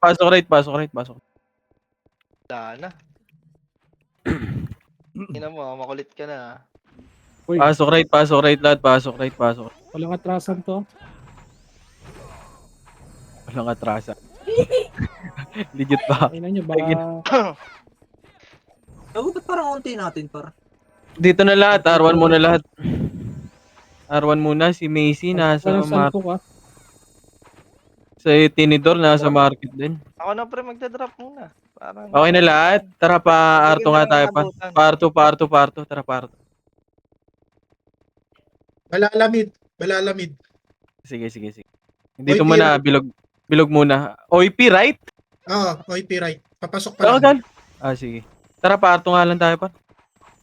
Pasok right, pasok right, pasok. Wala na. Tingnan mo, makulit ka na. Uy, Pasok right lahat, pasok right, pasok. walang atrasan to. Walang atrasa. Legit ba? Ay na nyo, baka... Ba't parang unti natin, par? Dito na lahat, R1 muna lahat. R1 muna, si Macy nasa Walang salpo ka. sa Tinidor, nasa market din. Ako na pre, magdadrop muna. Parang... Okay na lahat? Tara pa, R2 nga tayo pa. Parto. Tara, parto. Balalamid. Sige. Dito muna, bilog muna. OIP, right? Oo, OIP right. Papasok pa lang. Saan? Sige. Tara, parto nga lang tayo pa.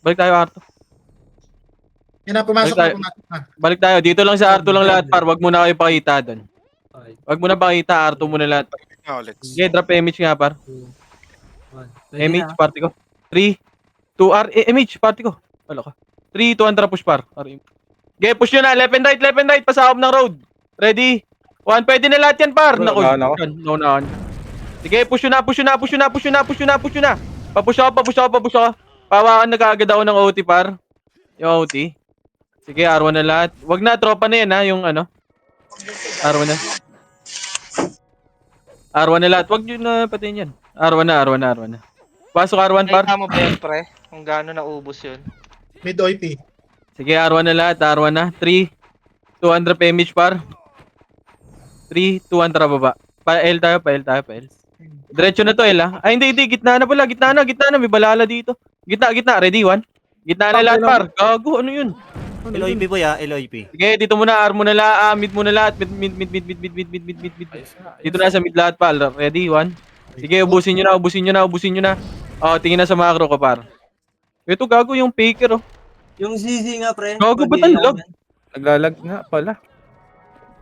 Balik tayo, R2. Yan na, pumasok na. Balik tayo. Dito lang sa R2 lang lahat, par. Wag muna kayo pakita doon. Wag muna pakita, R2 muna lahat. Sige, drop MH nga, par. MH, party ko. 3, 2, MH, party ko. Wala ka. 3, 2, push, par. Okay, push nyo na. Left and right. Pasahop ng road. Ready? 1, pwede na lahat yan, par. Naku, naunahan. Sige, push nyo na. Papush ako. Pawakan na kaagad ako ng OT, par. Yung OT. Sige, R1 na lahat. Wag na, tropa na yan, ha. Yung ano. R1 na. R1 na lahat. Wag nyo na patayin yan. R1 na. Pasok R1, par. Nakita mo ba yun pre? Kung gaano naubos yun. Mid OIP. Sige, R1 na lahat. R1 na. 3, 200 PMH, par. 3, 200 baba. Pa-L tayo. Diretso na to, L, ha. Ay, hindi. Gitna na pala. Gitna na. May balala dito. Gitna. Ready, 1. Gitna na lahat, par. Gago, ano yun? LOIP boy LOIP. Sige, dito muna. R muna lahat. Mid muna lahat. Mid. Dito na sa mid lahat, par. Ready, 1. Sige, ubusin nyo na. Tingin na sa macro ko, par. Ito, gago yung faker, oh. Yung ZZ nga, pre. Gago, ba't ang lag? Naglalag nga pala.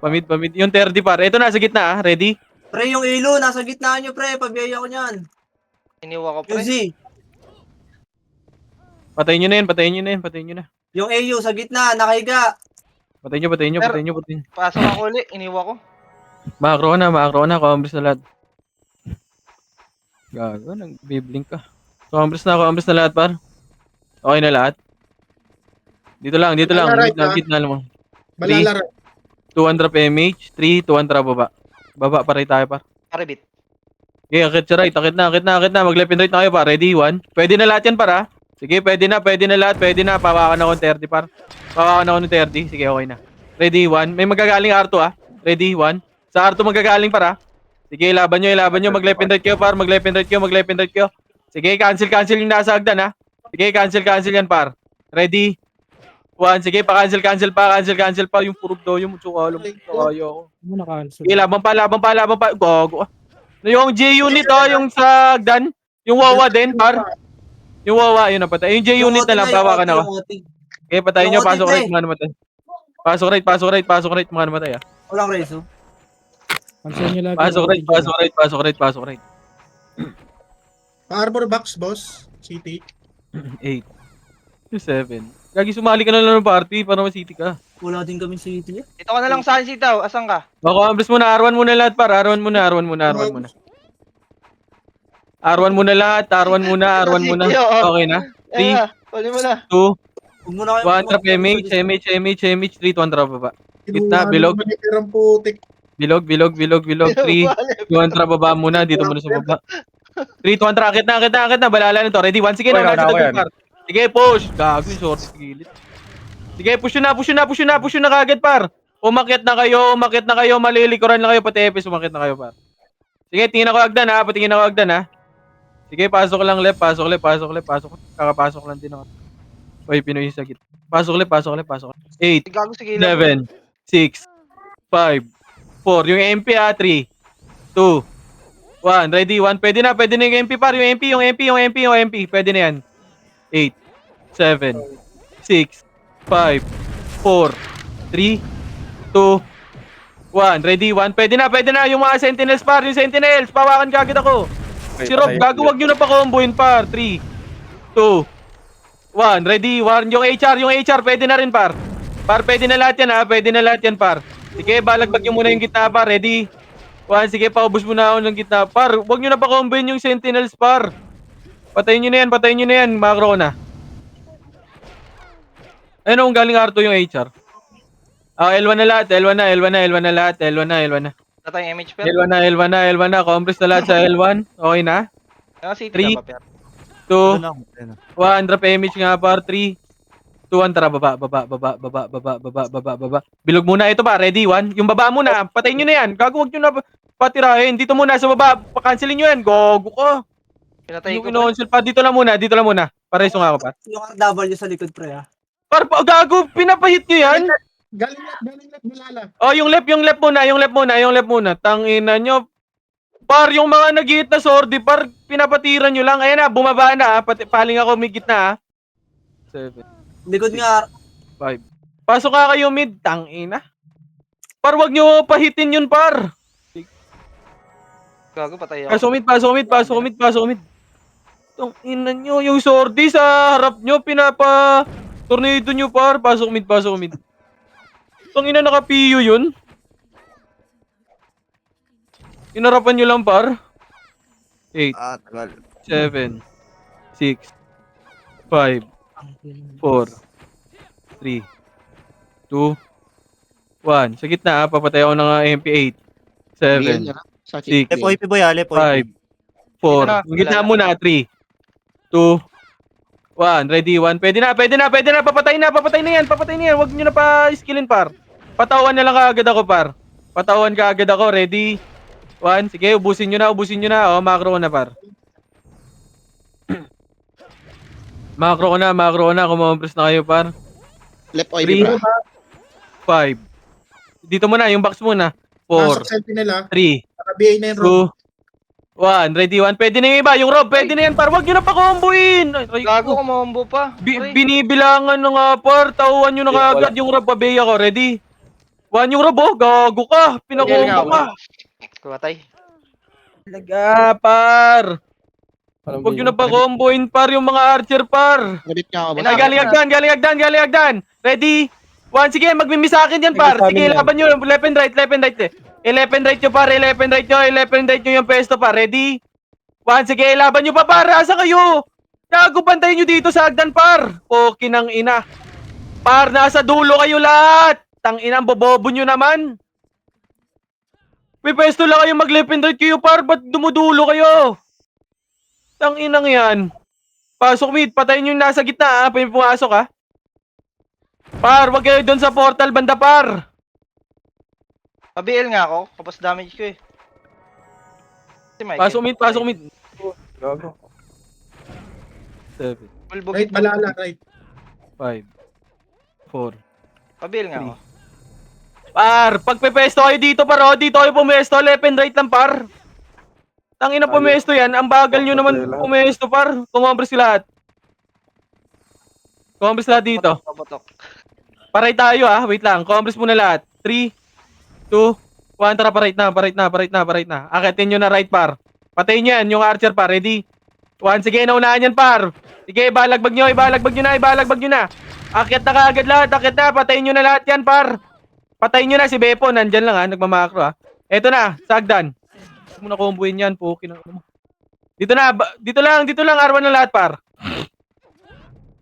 Pamid. Yung 30, par. Ito na, sa gitna, ready? Pre, yung ilo, nasa gitna nyo, pre. Pabiyaya ko niyan. Iniwa ko Yung pre. Z. Patayin nyo na. Yung AU, sa gitna, nakahiga. Patayin nyo. Pasok ako ulit, iniwa ko. Macro na. Combres na lahat. Gago, nag-biblink ka. Combres na lahat, par. Okay na lahat. Dito lang. Gitna lang mo. Balala right. 200 PMH, 3, 200 baba. Baba pa rin tayo, par. Paribit. Okay, akit sa right. Akit na. Mag-left and right na kayo, par. Ready, 1. Pwede na lahat yan, par, ha? Sige, pwede na lahat. Pawakan ako ng 30, par. Pawakan ako ng 30. Sige, okay na. Ready, 1. May magagaling R2, ha? Ready, 1. Sa R2 magagaling, par, ha? Sige, laban nyo. Mag-left and right kayo, par. Mag-left and right kayo. Sige, cancel yung nasa hagdan, ha? Sige, cancel yan, par. Ready, 1. Sige, pa-cancel pa. Yung purog daw yung mutsuka. Alam mo, kawayo ako. Muna cancel. Sige, laban pa. Gago. Yung J-unit, yung sa hagdan. Yung Wawa din, par. Yung Wawa, yun na patay. Yung J-unit na lang, pawakan ako. Okay, patayin nyo. Pasok right, mga namatay. Pasok right, mga namatay, ha? Walang reso. Cancel nyo lagi. Pasok right. Pa-arbor box, boss. City. 8. 7. Gagi, sumali ka na lang ng party para ma-city ka. Wala din kami city. Ito ka na lang sa akin sitaw. Asan ka? Bako, ambres muna. R1 muna lahat, par. R1 muna. R1 muna lahat. Okay na? 3, Pwede mo na. 2, Huwag mo na kayo. 100 MH, 3, 200 baba. Gitna, bilog. Ang putik. Bilog. 3, 200 baba muna. Dito muna sa baba. 3, 200. Akit na. Balala na to. Ready? 1. Sige na. Par. Sige, push. Gago yung short sa gilid. Sige, push na kagad, par. Umakyat na kayo. Malilikuran lang kayo. Pati EPS, umakyat na kayo, par. Sige, tingin ako agdan, ha. Patingin ako agdan, ha. Sige, pasok lang left. Kakapasok lang din ako. Uy, Pinoy sa gitna. Pasok left. 8, Gago sige 7, 6, 5, 4. Yung MP, ha. 3, 2, 1. Ready? 1. Pwede na yung MP, par. Yung MP. Pwede na yan. 8, 7, 6, 5, 4, 3, 2, 1. Ready? 1. Pwede na. Yung mga sentinels, par. Yung sentinels. Pawakan kagad ako. Si Rob, gago, wag nyo na pa-comboin, par. 3, 2, 1. Ready? 1. Yung HR, pwede na rin, par. Par, pwede na lahat yan, ha. Par. Sige, balagbag nyo muna yung gitna, par. Ready? 1, sige, paubos mo na ako ng gitna. Par, huwag nyo na pa-combine yung Sentinels, par. Patayin nyo na yan, macro ko na. Ayun, kung galing R2 yung HR. L1 na lahat, L1 na lahat, L1 na. Wala tayong MH per. L1 na, compress na lahat sa L1. Okay na? Yung city Three. ka ba per? 2, Ano na? 1, drop image nga par, 3, 2, 1, tara, baba. Bilog muna, ito ba, ready, 1. Yung baba muna, patayin nyo na yan. Gago, wag nyo na patirahin. Dito muna, sa baba, pakancelin nyo yan. Gogo ko. Pinatay Yung ko. ino-cancel pa, dito lang muna. Pareso nga ako, par. Yung RW sa likod, pre, ha? Par, gago, pinapahit nyo yan. Galing left, Malala. Oh, yung left muna. Tangina nyo. Par, yung mga nag-hit na sordi, par, pinapatiran nyo lang. Ayan na, bumaba na, paling ako may gitna, 7, Likod nga. 5. Pasok ka kayo mid, tangina. Par, wag nyo pahitin yun, par. Gago, patay ako. Pasok mid. Tangina nyo, yung sordi sa harap nyo, tornado nyo, par. Pasok mid. Tangina, naka-PU yun. Inarapan nyo lang, par. 8, Tagal. 7, 6, 5, 4, 3, 2, 1. Sa gitna, papatay ako ng MP8. 7, 6, FOIP boy, 5, FOIP. 4. Yung gitna muna, 3, 2, 1. Ready, 1. Pwede na. Papatay na yan. Huwag nyo na pa-skillin, par. Patawan na lang kaagad ako, par. Patawan kaagad ako. Ready, 1. Sige, ubusin nyo na. Oh, macro ko na, par. Macro ko na. Kumompres na kayo, par. Left 3, 5. Dito muna, yung box muna. 4, Nasa Sentinel ha. 3, Naka-BA na yung room. 2, 1. Ready, 1. Pwede na yung iba. Yung Rob, pwede na yan, par. Huwag nyo na pa-comboin. Gago, kumombo pa. Binibilangan na nga, par. Tauhan nyo na kaagad yung Rob. Pabeya ko. Ready? 1 yung Rob, oh. Gago ka. Pinakombo ka. Kumatay. Talaga, par. Huwag nyo na pa-comboin, par. Yung mga archer, par. Nabit nga ako. Ay, galing agdan. Ready? 1, sige, magmimi sa akin yan, par. Sige, laban nyo. Left and right. Left and right nyo, par. Left and right nyo yung pesto, par. Ready? 1, sige, laban nyo pa, par. Asa kayo? Gago, bantayin nyo dito sa agdan, par. Poki ng ina. Par, nasa dulo kayo lahat. Tang ina, bobobo nyo naman. May pesto lang kayo mag-left and right kayo, par. Ba't dumudulo kayo? Tang inang yan. Pasok mid, patayin nyo yung nasa gitna, ha. Pumasok, ha. Par, wag kayo doon sa portal, banda, par. Pa-BL nga ako. Kapos damage ko eh. Si Mike. Pasok mid. Gago. 7, Full Right, bugit. Malala, right. 5, 4. Pa-BL nga ako. Par, pag pepesto kayo dito, par, oh, dito kayo pumesto, left and right lang, par. Tangina pumesto yan, ang bagal nyo naman pumesto, par. Kumompres lahat dito. Pabotok. Paray tayo, wait lang, kumompres muna lahat. 3, 2, 1, tara, parait na. Akitin nyo na right, par. Patayin nyo yan, yung archer, par, ready? 1, sige, naunahan yan, par. Sige, ibalagbag nyo na. Akit na kaagad lahat, patayin nyo na lahat yan, par. Patayin nyo na si Beppo, nandyan lang, nagmamakro, Eto na, sagdan. Huwag mo na comboin yan, poki ng ano mo. Dito lang, R1 na lahat, par.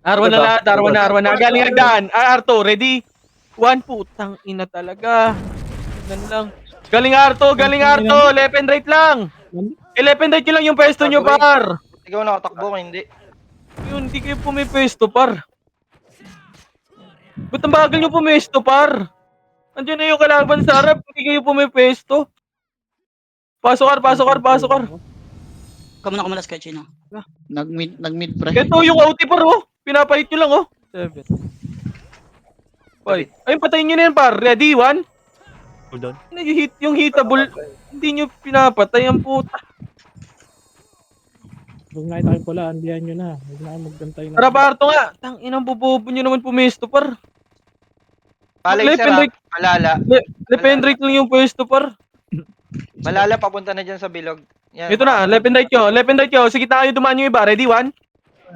R1 na. Galing agdan. R2, ready? 1, putang ina talaga. Ganun lang. Galing R2, left and right lang. Left and right nyo lang yung pwesto nyo, par. Ikaw nakatakbo ko, hindi. Yun, hindi kayo pumipesto, par. Ba't ang bagal nyo pumesto, par? Andiyan na yung kalaban sa harap, hindi kayo pumipesto. Pasok, kar. Kamu na kumalas kay Chino. Nag-mid pre. Ito yung OT, par, oh. Pinapahit nyo lang, oh. 7. 5. Ayun, patayin nyo na yan, par. Ready, 1. Hold on. Yung hitable, hindi nyo pinapatay ang puta. Huwag na tayo pala, andiyan nyo na. Huwag na kayo maggantay na. Tara, Barto nga. Tang inang bobobo nyo naman pumesto, par. Palay Left sir and ha. right. Malala. Left and right lang yung pwesto, par. Malala, papunta na dyan sa bilog. Yan. Ito na, left and right nyo. Sige, tayo dumaan nyo iba. Ready, 1?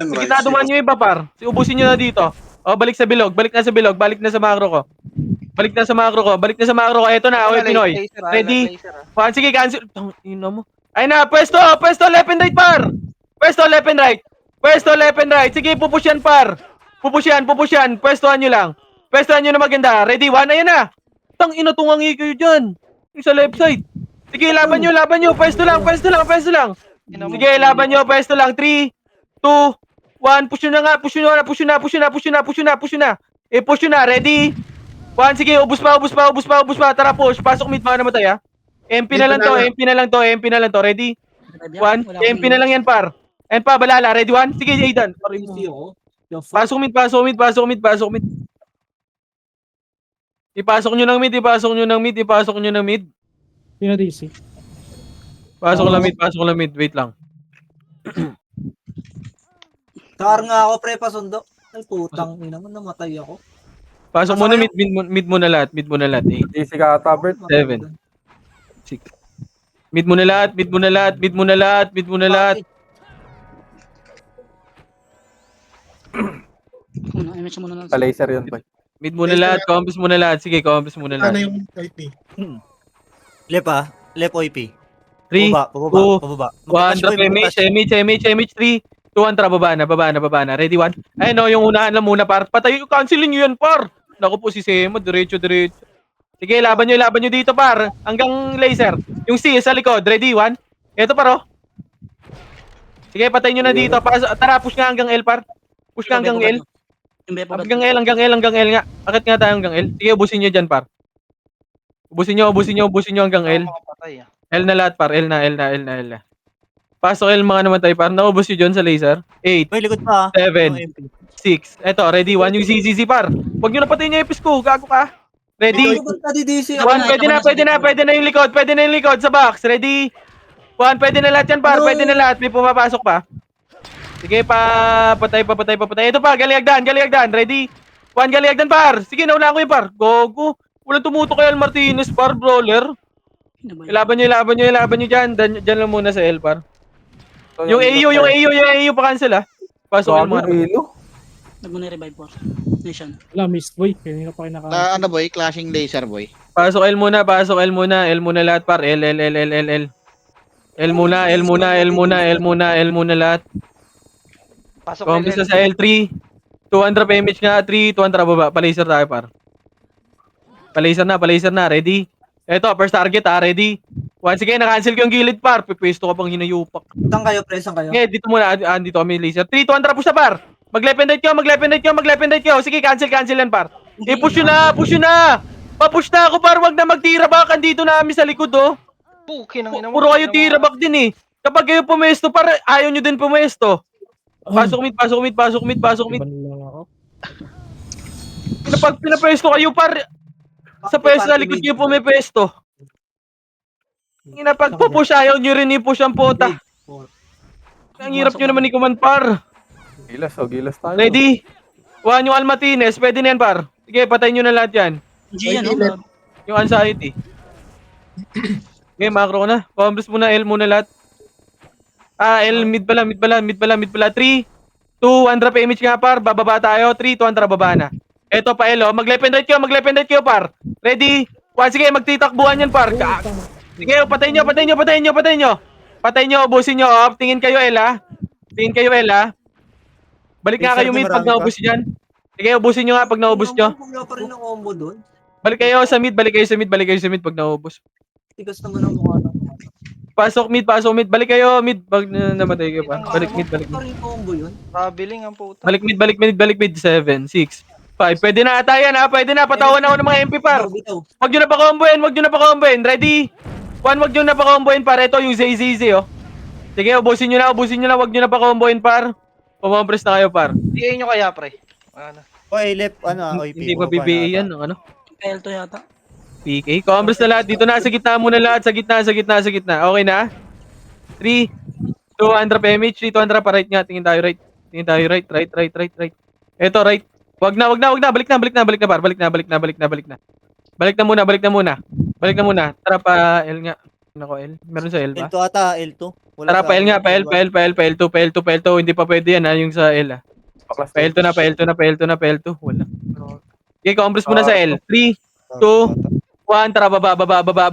Sige, tayo dumaan nyo iba, par. Ubusin nyo na dito. O, balik na sa bilog. Balik na sa macro ko. Balik na sa macro ko. Balik na sa macro ko. Ito na, Awe Pinoy. Laser, Ready? laser, ah. One, sige, cancel. Ino mo. Ay na, pwesto left and right, par. Pwesto left and right. Pwesto left and right. Sige, pupush yan, par. Pupush yan. Pwestohan nyo lang. Pwestohan nyo na maganda. Ready, one, ayan na. Tang ina tungangi kayo dyan. Yung sa left side. Sige, laban nyo. Pwesto lang. Sige, laban nyo. Pwesto lang. 3, 2, 1. Push nyo na nga. Push nyo na. Push nyo na. Ready? 1, sige. Ubus pa. Tara, push. Pasok mid mga namatay, ha. MP na lang to. Ready? 1. MP na lang yan, par. And pa, balala. Ready, 1. Sige, Aidan. Easy ako. Yung fuck. Pasok mid. Ipasok nyo ng mid. Sino DC? Pasok lang mid. Wait lang. Car nga ako, pre, pasundo. Ay, putang ina mo, namatay ako. Pasok muna mid muna lahat. 8, Easy ka ata, Bert. 7, 6. Mid muna lahat. MH muna lang. Pa-laser yun, boy. Mid muna lahat. Compass muna lahat. Sige, compass muna Ano lahat. yung IP? Lep OIP. 3, Pababa. 1, drop MH, 3, 2, 1, tara, baba na. Ready, 1. Ayun, no, yung unahan lang muna, par. Patay, cancelin nyo yan, par. Naku po si Semo, diretso. Sige, laban nyo dito, par. Hanggang laser. Yung C, sa likod. Ready, 1. Ito, par, oh. Sige, patay nyo na dito. Tara, push nga hanggang L, par. Push nga hanggang L. Yung Bepo ba? Hanggang L nga. Akit nga tayo hanggang L. Sige, ubusin nyo dyan, par. Ubusin nyo hanggang L. Patay, ah. L na lahat, par. L na. Pasok L mga namatay, par. Naubos nyo dyan sa laser. 8, May likod pa. 7, 6. Eto, ready, 1 yung ZZZ, par. Huwag nyo na patayin yung epis ko. Gago ka. Ready? DC 1, ako. pwede na yung likod sa box. Ready? 1, pwede na lahat yan, par. Pwede na lahat. May pumapasok pa. Sige, patay. Ito pa, galigagdan. Ready? 1, galigagdan, par. Sige, naunahan ko yung par. Gogo. Walang tumuto kay Al Martinez, par, brawler. Ilaban nyo dyan. Dyan lang muna sa L, par. Yung AU pa-cancel, ah. Pasok yung mga naman. Ilo. Nagmuna revive po. Nation. Wala, missed boy. Kanina pa kayo Ano boy? Clashing laser boy. Pasok L muna. L muna lahat, par. L. L muna lahat. Pasok Compass na sa L3. 200 PMH nga. 3, 200 baba. Palaser tayo, par. Palaser na. Ready? Eto, first target, ha. Ready? Once again, na-cancel ko yung gilid, par. Pipwesto ka pang hinayupak. Saan kayo, pre? Saan kayo? Dito muna. Dito kami laser. 3, 200 push na, par. Mag-left and right kayo. Sige, cancel yan, par. Push nyo na. Pa-push na ako, par. Wag na magtira back. Andito na kami sa likod, oh. Pukin ang ina mo. Puro kayo tira back din, eh. Kapag kayo pumesto, par, ayaw nyo din pumesto. Pasok mid. Iban lang ako. Pag pinapesto kayo, par, sa pwesto na likod nyo pumipesto. Pag pupush, ayaw nyo rin i-push ang pota. Ang hirap nyo naman i-command, par. Gilas tayo. Ready? One yung Al Martinez. Pwede na yan, par. Sige, patayin nyo na lahat yan. G yan, no? Yung anxiety. Okay, macro ko na. Compass muna, L muna lahat. L, mid pala. 3, 2, 1 drop image nga, par. Bababa tayo. 3, 2, 1 baba na. Eto pa, L, oh. Mag-left and right kayo, par. Ready? Sige, magtitakbuhan yan, par. Sige, patayin nyo. Ubusin nyo, oh. Tingin kayo, L, ha. Balik nga kayo mid pag naubos dyan. Sige, ubusin nyo nga pag naubos nyo. Wala pa rin ang combo doon. Balik kayo sa mid pag naubos. Tigas naman ang mukha ng Pasok mid. Balik kayo mid pag namatay kayo pa. Balik mid. pa rin combo yun. Traveling ang puta. Balik mid. 7, 6, 5. Pwede na ata yan, ha. Pwede na. Patawan ako ng mga MP, par. Wag nyo na pa-comboin. Ready? 1, wag nyo na pa-comboin, par. Ito yung ZZZ, oh. Sige, ubusin nyo na. Wag nyo na pa-comboin, par. Pumompress na kayo, par. DA nyo kaya, pre. Ano? Oy, lep, OIP. Hindi pa BBA yan, ano? L2 yata. PK. Compress na lahat. Dito na, sa gitna muna lahat. Sa gitna. Okay na? 3, 2, 100 PMH. 3, 200 pa right nga. Tingin tayo right. Right. Eto, right. Wag na. Balik na, par. Balik na muna. Tara pa, L nga. Nako, L. Meron sa L ba? L2 ata, L2. Tara pa, L nga. Pa L2. Hindi pa pwede yan, ha. Yung sa L, ha. Pa L2 na. Wala. Okay, compress muna sa L. 3, 2, 1, tara, baba. Patay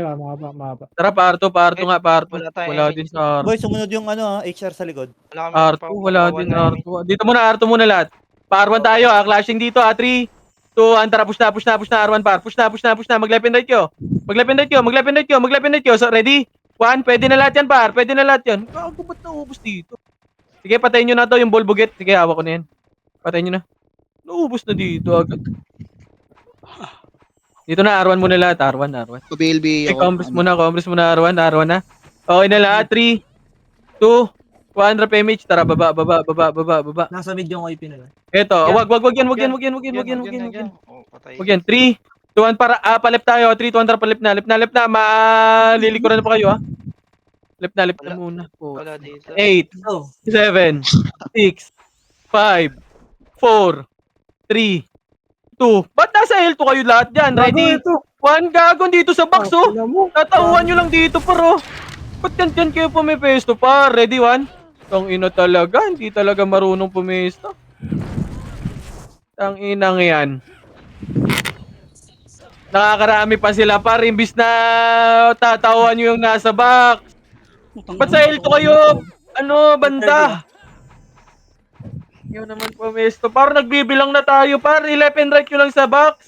ba? Mahaba. Tara, parto nga, parto. Wala tayong Wala image. din sa Boy, sumunod yung HR sa likod. Wala kami R2, wala din R2. Dito muna, R2 muna lahat. Pa-R1 tayo, clashing dito, 3, 2, 1, tara, push na, R1 par. Push na, mag-left and right kyo. So, ready? 1, pwede na lahat yan, par. Pwede na lahat yan. Gago, ba't naubos dito? Sige, patayin nyo na to, yung ball buget. Sige, hawak ko na yan. Patayin nyo na. Naubos na dito agad. Dito na, R1 muna lahat, R1. BLB Okay, compress muna, R1 na. Okay na lahat, 3, 2, 1, drop image. Tara, baba. Nasa mid yung IP na lang. Eto, Yan. wag yan. Yan. Oh, patay. Wag yan. 3, 2, 1 para palip tayo. 3, 2, 1 tara palip na. Lip na. Malilikuran na pa kayo, ha. Lip na Wala. muna. 4, Wala dito. 8, Oh, 7, 6, 5, 4, 3, 2. Ba't nasa L2 kayo lahat dyan? Ready? 1, gagon dito sa box, oh. Tatauhan nyo lang dito, paro. Ba't yan kayo pumipesto, pa? Ready, 1? Tang ina talaga, hindi talaga marunong pumesto. Tang inang yan. Nakakarami pa sila, par. Imbis na tatawan nyo yung nasa box. Ba't sa L2 kayo? Banda? Yun naman pumesto. Par, nagbibilang na tayo, par. 11 right nyo lang sa box.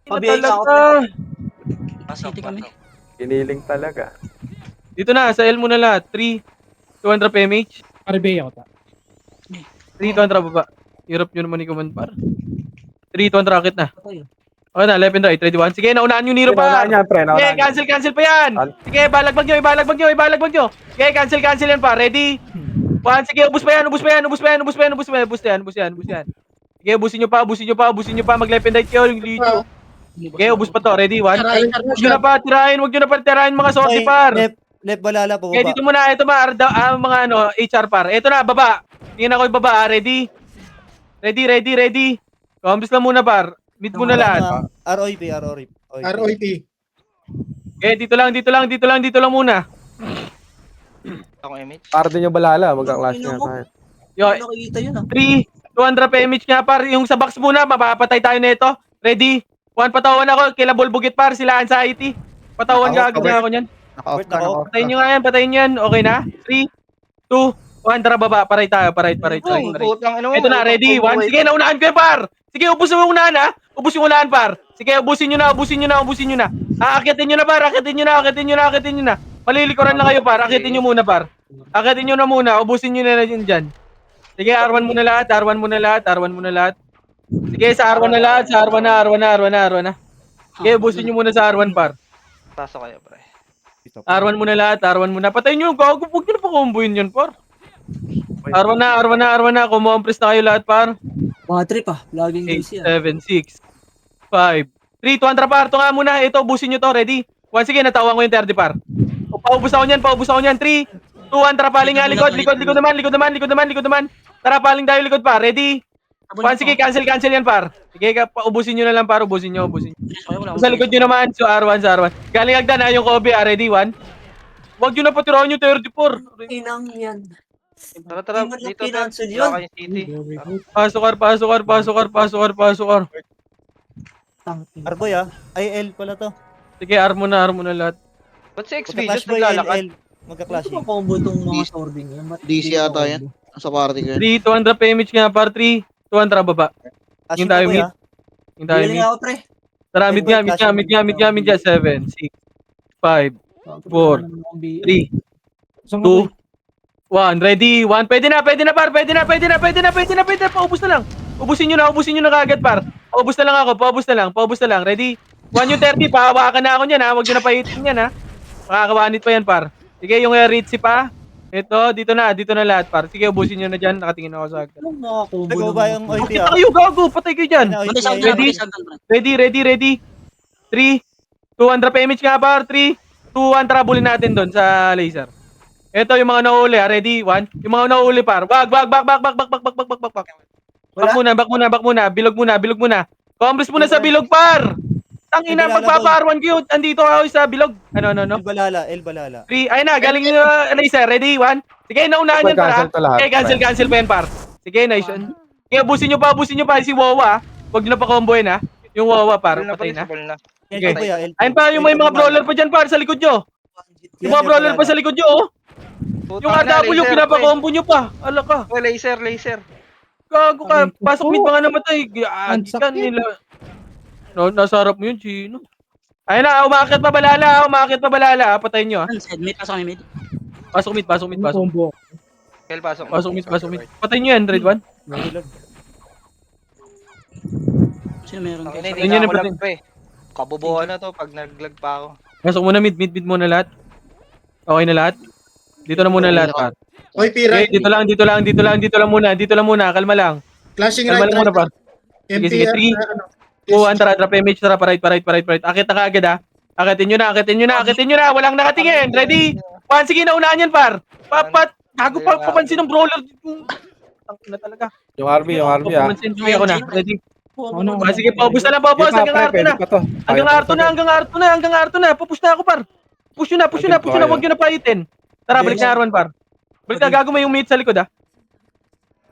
Ina Pabiyay ka ako, talaga. City kami. Kiniling talaga. Dito na, sa L muna lahat. 3, 200 PMH. Paribay ako ta. 3, 200 baba. Hirap nyo naman i-command, par. 3, 200 rakit na. patay. Okay na, left and right. Ready, 1. Sige, naunahan yung Nero, par. Naunahan yan, pre. Sige, Naunahan yan. cancel pa yan. Sige, ibalagbag nyo. Sige, cancel yan, par. Ready? 1, sige, ubus pa yan. Sige, ubusin nyo pa. Mag left and right kayo, yung Licho. Sige, ubus pa to. Ready, 1. Huwag nyo na pa tirahin mga sorte, par. Left balala po Okay, baba. dito muna. Ito mga HR, par. Ito na, baba. Tingnan ako yung baba, ready? Ready. Compres lang muna, par. Mid muna lahat. ROIP. Okay, dito lang muna. Ako image. Para din yung balala. Magka-clash Ina nga mo. tayo. Yo, Ano nakikita yun, ah? 3, 200 PMH nga, par. Yung sa box muna, mapapatay tayo nito. Ready? 1, patawan ako. Kila ball bugit, par. Sila anxiety. Patawan ka, agad ako niyan. Naka-off ka. Patayin nyo yan. Okay na? 3, 2, 1, tara baba. Paray tayo. Paray. Ito na, ready? 1. Sige, naunahan ko yan, par. Sige, ubus yung unahan, ha? Ubus yung unahan, par. Sige, ubusin nyo na. Akitin nyo na, par. Akitin nyo na. Malilikuran lang kayo, par. Akitin nyo muna, par. Ubusin nyo na yun dyan. Sige, R1 muna lahat. Sige, sa R1 na lahat. R1 na. Sige, ubusin nyo muna sa R1, par. Pasok kayo, pre. R1 muna lahat. Patayin nyo yung gago. Huwag nyo na pa comboin yun, par. R1 na. Kumompres na kayo lahat, par. Mga trip, ah. Laging 8, busy, ah. 7, 6, 5, 3, 200 par. Ito nga muna. Ito, ubusin nyo to. Ready? 1, sige, natawan ko yung 30 par. Paubos ako niyan. 3, 2, 1, tara paling nga. Likod naman. Tara paling tayo likod pa. Ready? 1, sige, cancel yan, par. Sige, paubusin nyo na lang, par. Ubusin nyo. Sa likod nyo naman. So, R1. Galing agdan, ha, yung Kobe, ha. Ready? 1. Huwag nyo na patirahan yung 34. Inang yan. Tara, Di man lang dito, kinancel Tara yun. kayong city. Pasok. Tangin. Arboy Ay, L pala to. Sige, R mo na lahat. Ba't si Magka-clash Xvideos boy, naglalakad? L. Magka-clash. Ito ba combo itong mga swording yan? Ba't DC hindi yata combo? yan. Sa party ko yan. 3, 200 PMH nga, par. 3, 200 baba. Ashing tayo ka boy mid. Yung tayo Galing mid. ako, pre. Tara, mid nga. 7, 6, 5, 4, 3, 2, 1. Ready? 1. Pwede na, par. Pwede na. Paubos na lang. Ubusin nyo na kagad, par. Paubos na lang. Ready? 1 yung 30. Pahawakan na ako niyan, ha. Huwag nyo na pahitin yan, ha. Makakawanit pa yan, par. Sige, yung Ritzy pa. Ito, dito na lahat, par. Sige, ubusin nyo na dyan. Nakatingin ako sa agad. Anong mga combo Nag-ubay ang naman? OIP Kita kayo, gago. Patay kayo dyan. Banda sa Ready? Ready. 3, 200 PMH nga, par. 3, 2, 1. Trabulin natin doon sa laser. Ito yung mga nahuli, ha. Ready? 1. Yung mga nahuli, par. Back. Wala? Back muna. Bilog muna. Compres muna sa bilog, par. Tangina, pagpapaarwan kayo. Andito ako sa bilog. Ano? L balala. 3, ayun na, galing yung laser. Ready? 1. Sige, naunahan yan, par. Cancel to lahat. Okay, cancel pa yan, par. Sige, nice. Abusin nyo pa si Wawa. Huwag nyo na pa-comboin ha. Yung Wawa par, Ball na patay na. ball na. L2 Okay. po ya, L2. Ayun pa, yung may mga brawler pa dyan par, sa likod nyo. Yung mga brawler pa sa likod nyo oh. Yung Putang na, RW, laser, pinapa-combo nyo pa. Ala ka. pre. Laser. Gago ka. Aray ko Pasok po. mid pa nga namatay. Ang Agi ka sakit. nila. No, nasa harap mo yun, Chino. Ayun na, umakit pa balala. Patayin nyo ha. Side, mid, pasok kami mid. Pasok mid. Combo. Kel, pasok. Pasok mid. Patayin nyo yan, Red 1. Reload. Sino meron Ang kayo? ina, Yun hindi yun, ako pati- lang, pre. Kabobohan na to pag naglag pa ako. Pasok muna mid muna lahat. Okay na lahat? Dito na muna lahat, par. Oy, P, Okay, right. dito lang muna. Kalma lang. Flashing Kalma right, lang muna, par. MP, Sige, 3, 2, 1, tara, image, tara, pa right. Akit na kaagad, ha. Akitin nyo na. Walang nakatingin. Ready? 1, sige, naunahan yan, par. Gago pa, papansin ng brawler. Tangina talaga. Yung RB ah. Papansin, sige ako na. Ready? Ano? Sige, paubos na lang, paubos. Hanggang Arto na. Papush na ako, par. Push nyo na. Huwag nyo na paitin. Tara, balik na R1, par. Balik na, gago may yung mate sa likod, ha.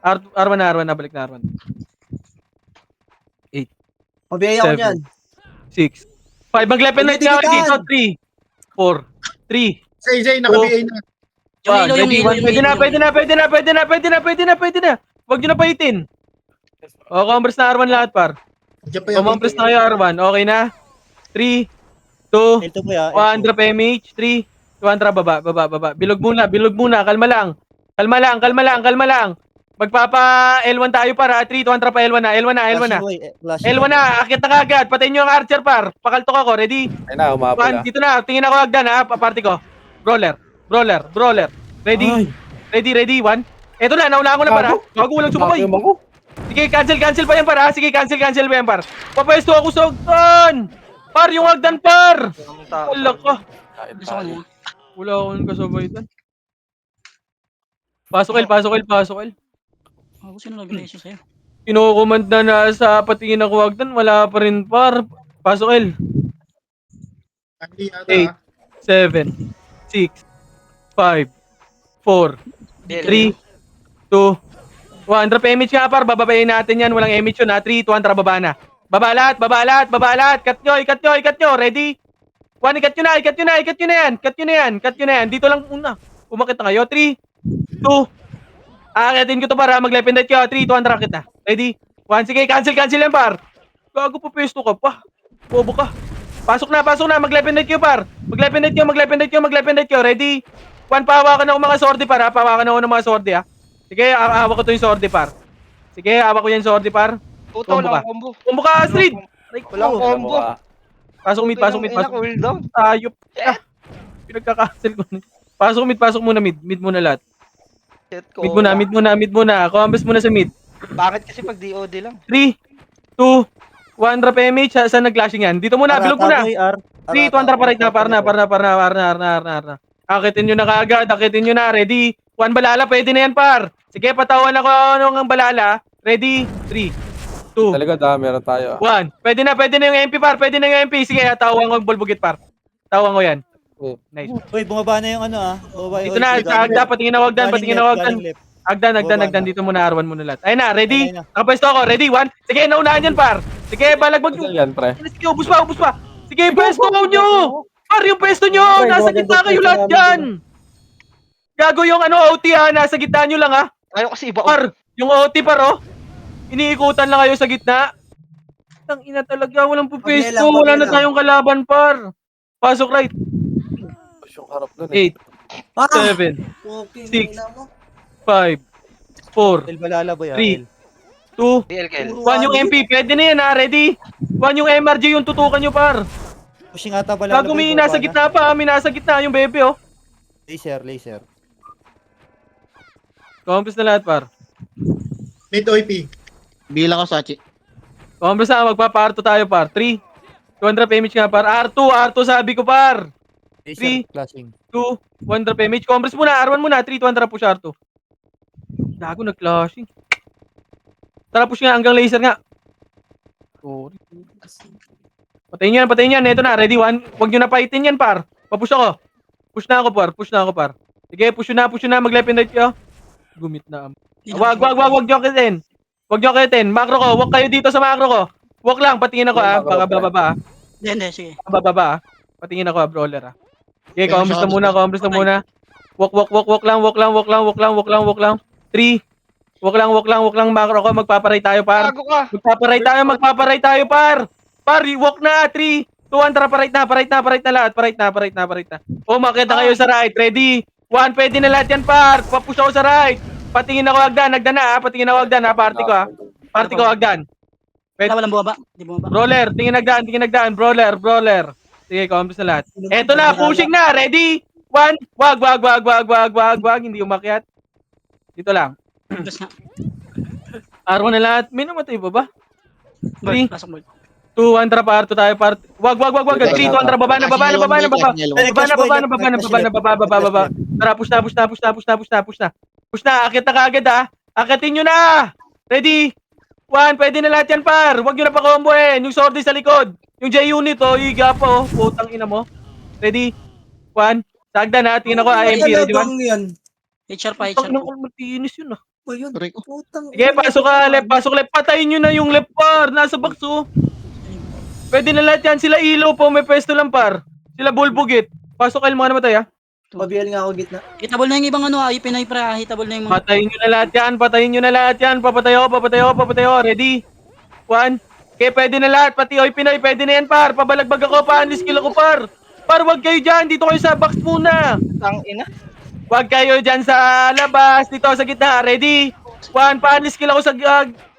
R1 na, balik na R1. Pabiyaya ko 7, niyan. 6, 5, mag-level na Ulitin dito. kita. 3, 4, 3. Sa AJ, naka-BA na. Pwede na. Huwag nyo na paitin. O, compress na R1 lahat, par. Diyan pa yung Compress na kayo R1. Okay na? 3, 2, L2 po ya. 1, drop MH. 3, 2, tara, baba. Bilog muna. Kalma lang. Magpapa L1 tayo para. 3, 2, tara pa L1 na. L1 na. Akit na kagad. Patayin nyo ang archer, par. Pakaltok ako. Ready? Ay na, umabot na. Dito na. Tingin ako agdan, ha. Party ko. Brawler. Ready? Ready? 1. Eto na. Nauna ako na, para. Gago, walang sumabay. Sige, cancel pa yan, par, ha. Sige, cancel pa yan, par. Papwesto ako sa agdan. Par, yung agdan, par. Wala ka. Gusto ko na yan. Wala akong kasabay doon. Pasok, El. Ako, sino nag-reaction sa'yo? Kino-command na nasa patingin ako agdan. Wala pa rin, par. Pasok, El. Family ata, 8, ah. 7, 6, 5, 4, 3, 2, 1. Drop image nga, par. Bababayin natin yan. Walang image yun, ha. 3, 2, 1, tara, baba na. Baba lahat. Cut nyo. Ready? 1, ikat nyo na yan. Dito lang una. Umakit na kayo. 3, 2, aakitin ko to, para mag-left and right kayo. 3, 2, 1, rakit na. Ready? 1, sige, cancel yan, par. Gago pa, pesto ka pa. Bobo ka. Pasok na. Mag-left and right kayo, par. Mag-left and right kayo. Ready? 1, pahawakan ako mga sordi, par, ha. Pahawakan ako ng mga sordi, ha. Sige, hawak ko to yung sordi, par. Sige, hawak ko yan sordi, par. Puto, Combo ka. walang combo. Kumbo ka, Astrid. Walang combo. Pasok mid. Cooldown. Ayop ka. Pinagka-cancel ko na. Pasok muna mid. Mid muna lahat. Shit ko. Mid muna. Combos muna sa mid. Bakit kasi pag DOD lang? 3, 2, 1, drop MH. Saan nag-clashing yan? Dito muna, bilog muna. 3, 2, 1, drop right na. Parna. Akitin nyo na kaagad. Ready? 1, balala. Pwede na yan, par. Sige, patawan ako ng balala. Ready? 3, 2, Talaga meron tayo. 1. Pwede na yung MP, par. Sige, tawang ko bulbugit, par. Tawang ko yan. Nice. Uy, bumaba na yung ano ah. Dito na, sa Agda, patingin na Agdan. Agdan, dito muna, R1 muna lahat. Ayun na, ready? Ayun na. Nakapwesto ako, ready? 1. Sige, naunahan yan, par. Sige, balagbag nyo. Yan, pre. Sige, ubus pa. Sige, pwesto nyo. Par, yung pwesto nyo. Nasa gitna kayo lahat dyan. Gago yung OT, ha. Nasa gitna nyo lang, ha. Ayaw kasi iba. Par, yung OT, par, oh. Iniikutan lang kayo sa gitna. Tang ina talaga, walang pupwesto. Wala na tayong kalaban, par. Pasok right. Yung harap nun eh. 8, 7, Okay, 6, ina mo. 5, 4, El balala boy ah. 3, El. 2, DLKL. 1 yung MP. Pwede na yan, ha. Ready? 1 yung MRG, yung tutukan nyo, par. Pushing ata balala. Gago, may nasa gitna pa. May nasa gitna yung bebe, oh. Laser. Compass na lahat, par. Mid OP. Bilang ko, Sachi. Compass na, magpapa-R2 tayo, par. 3, 2 drop image nga, par. R2 sabi ko, par. Laser flashing. 2, 1 drop image. Compass muna, R1 muna. 3, 2 drop push R2. Gago, nag-clashing. Tara, push nga, hanggang laser nga. Sorry. Patayin yan. Ito na, ready, 1. Huwag nyo na paitin yan, par. Papush ako. Push na ako, par. Sige, push na. Mag-left and right kayo. Gumit na. Wag nyo akitin. Huwag nyo akitin. Macro ko. Walk kayo dito sa macro ko. Walk lang. Patingin ako ah. Baka bababa ah. Hindi, sige. Bababa ah. Patingin ako ah, brawler ah. Okay, combos na muna. Combos na muna. Walk lang. 3. Walk lang. Macro ko. Magpaparay tayo par. Gago ka. Magpaparay tayo par. Par, walk na. 3, 2, 1, tara, parait na lahat. Parait na. Umakit na kayo sa right. Ready? 1, pwede na lahat yan, par. Papush ako sa right. Patingin ako hagdan na ha. Patingin ako hagdan ha. Party ko ha. Party ko hagdan. Wala, walang bumaba. Hindi bumaba. Brawler, tingin hagdan. Brawler. Sige, combos na lahat. Eto na, pushing na. Ready? 1, wag. Hindi umakyat. Dito lang. Tapos nga. Araw na lahat. May namatay ba ba? Boy, 3, pasok boy. 2, 1, tara, parto tayo. Wag. 3, 2, 1, tara, baba na. Tara, push na. Push na, akit na kaagad ah. Akitin nyo na. Ready? 1, pwede na lahat yan par. Huwag nyo na pa-comboin. Yung sordy sa likod. Yung J-unit oh, higa pa oh. Putang ina mo. Ready? 1, sagda na. Tingin ako IMP. Ready 1? yan. HR pa, Putang HR ina pa. ko, matinis yun ah. Ba yun? Aray ko. Putang Sige, pasok left. Patayin nyo na yung left par. Nasa box oh. Pwede na lahat yan. Sila Ilo po, may pwesto lang par. Sila Bulbugit. Pasok kayo mga namatay ah. Pabiel nga ako gitna. Hitable na yung ibang ano, ay Pinay pra, hitable na yung mga. Patayin nyo na lahat yan. Papatay ako. Ready? 1. Okay, pwede na lahat. Pati Oy Pinoy, pwede na yan par. Pabalagbag ako, pa-unleash skill ako par. Par, wag kayo dyan. Dito kayo sa box muna. Tang ina. Wag kayo dyan sa labas. Dito sa gitna. Ready? 1. Pa-unleash skill ako sa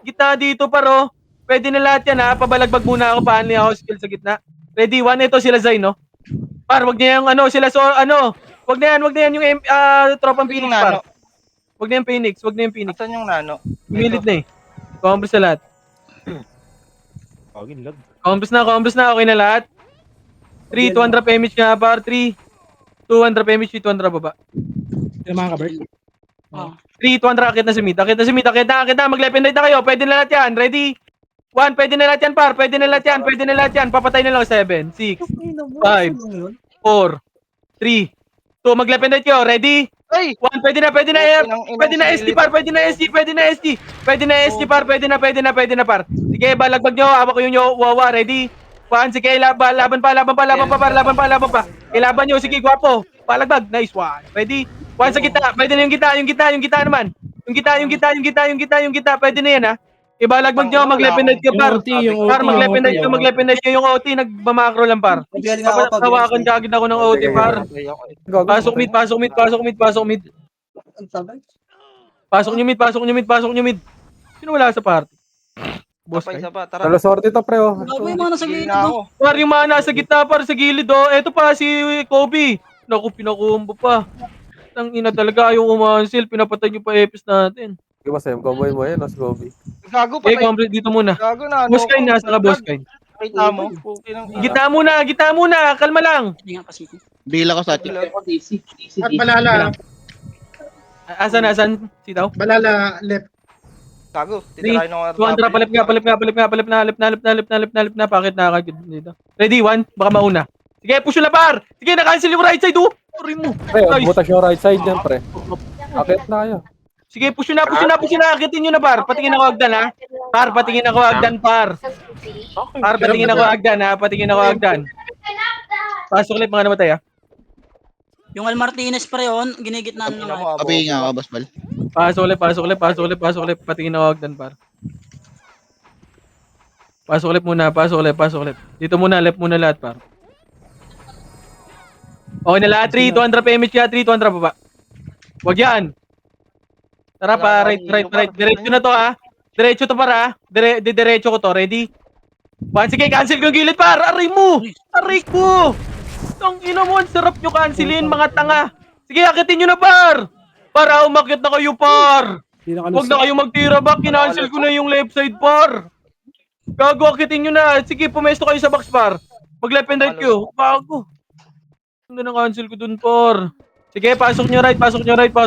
gitna dito par oh. Pwede na lahat yan ha. Pabalagbag muna ako, pa-unleash ako skill sa gitna. Ready? 1. Ito sila Zay no? Par, wag niya yung ano, sila so ano. Wag na yan yung tropang Phoenix par. Wag na yung Phoenix. Asan yung nano? Milit na eh. Combos na lahat. Pagin lag. Combos na. Okay na lahat. 3, 200 damage nga par. 3, 200 damage, 200 baba. Yung mga kabert. Oh. 3, 200 akit na si Mid. Akit na. Mag-legendary na kayo. Pwede na lahat yan. Ready? 1, pwede na lahat yan par. Pwede na lahat yan. Papatay na lang 7, 6, 5, 4, 3, 2, mag-legendary kayo. Ready? Ay! 1, pwede na SD par. Pwede na SD par. Pwede na par. Sige, balagbag nyo. Hawak ko yung wawa. Ready? 1, sige, laban pa. Ilaban nyo. Sige, gwapo. Balagbag. Nice one. Ready? 1 sa gitna. Pwede na yung gitna naman. Yung gitna. Pwede na yan ha. Ibalagbag nyo. Mag-legendary kayo par. Par, mag-legendary kayo yung OT. Nagmamakro lang par. Pabiel nga ako. Tawakan ka agad ako ng OT par. Pasok mid. Ang sabay. Pasok nyo mid. Sino wala sa party? Boss Sabay, Kai? saba. Tara. Talo sorte to pre oh. Grabe yung mga nasa Hindi gilid na ako. no? Par, yung mga nasa gitna par, sa gilid oh. Eto pa si Kobe. Naku, pinakumbo pa. Ang ina talaga, ayaw umansil. Pinapatay nyo pa epis natin. Di ba Sam, comboy mo yan, Os Gobi. Gago Okay, patay. complete dito muna. Gago na. Boss Kai, nasa ka boss Kai? Kita mo. Puki ng Gitna muna. Kalma lang. Hindi nga pa city. Bila ko sa atin. At Balala. Asan? Sitaw? Balala left. Gago. 3, Titirahin ng 200, palip na. Bakit nakakagid dito? Ready, 1, baka mauna. Sige, push na par. Sige, na-cancel yung right side oh. Sorry mo. Pre, butas yung right side dyan pre. Akit na kayo. Sige, push na. Akitin nyo na par. Patingin ako agdan ha. Par, patingin ako agdan par. Par, patingin ako agdan. Pasok ulit mga namatay ha. Yung Al Martinez pa yun, ginigitnaan na nga. Abi nga ako, Boss Bal. Pasok ulit. Patingin ako agdan par. Pasok ulit. Dito muna, left muna lahat par. Okay na lahat, 3, 200 PMH kaya, 3, 200 baba. Wag yan. Tara pa, right. Diretso na to ha. Diretso to para. Diretso ko to, ready? 1, sige, cancel ko yung gilid par. Aray ko. Ang ina mo, ang sarap nyo cancelin, mga tanga. Sige, akitin nyo na par. Para umakyat na kayo par. Huwag na kayo magtira back, kinancel ko na yung left side par. Gago, akitin nyo na. Sige, pumesto kayo sa box par. Mag-left and right kayo. Gago. Ano na cancel ko dun par. Sige, pasok nyo right. Pasok nyo right par.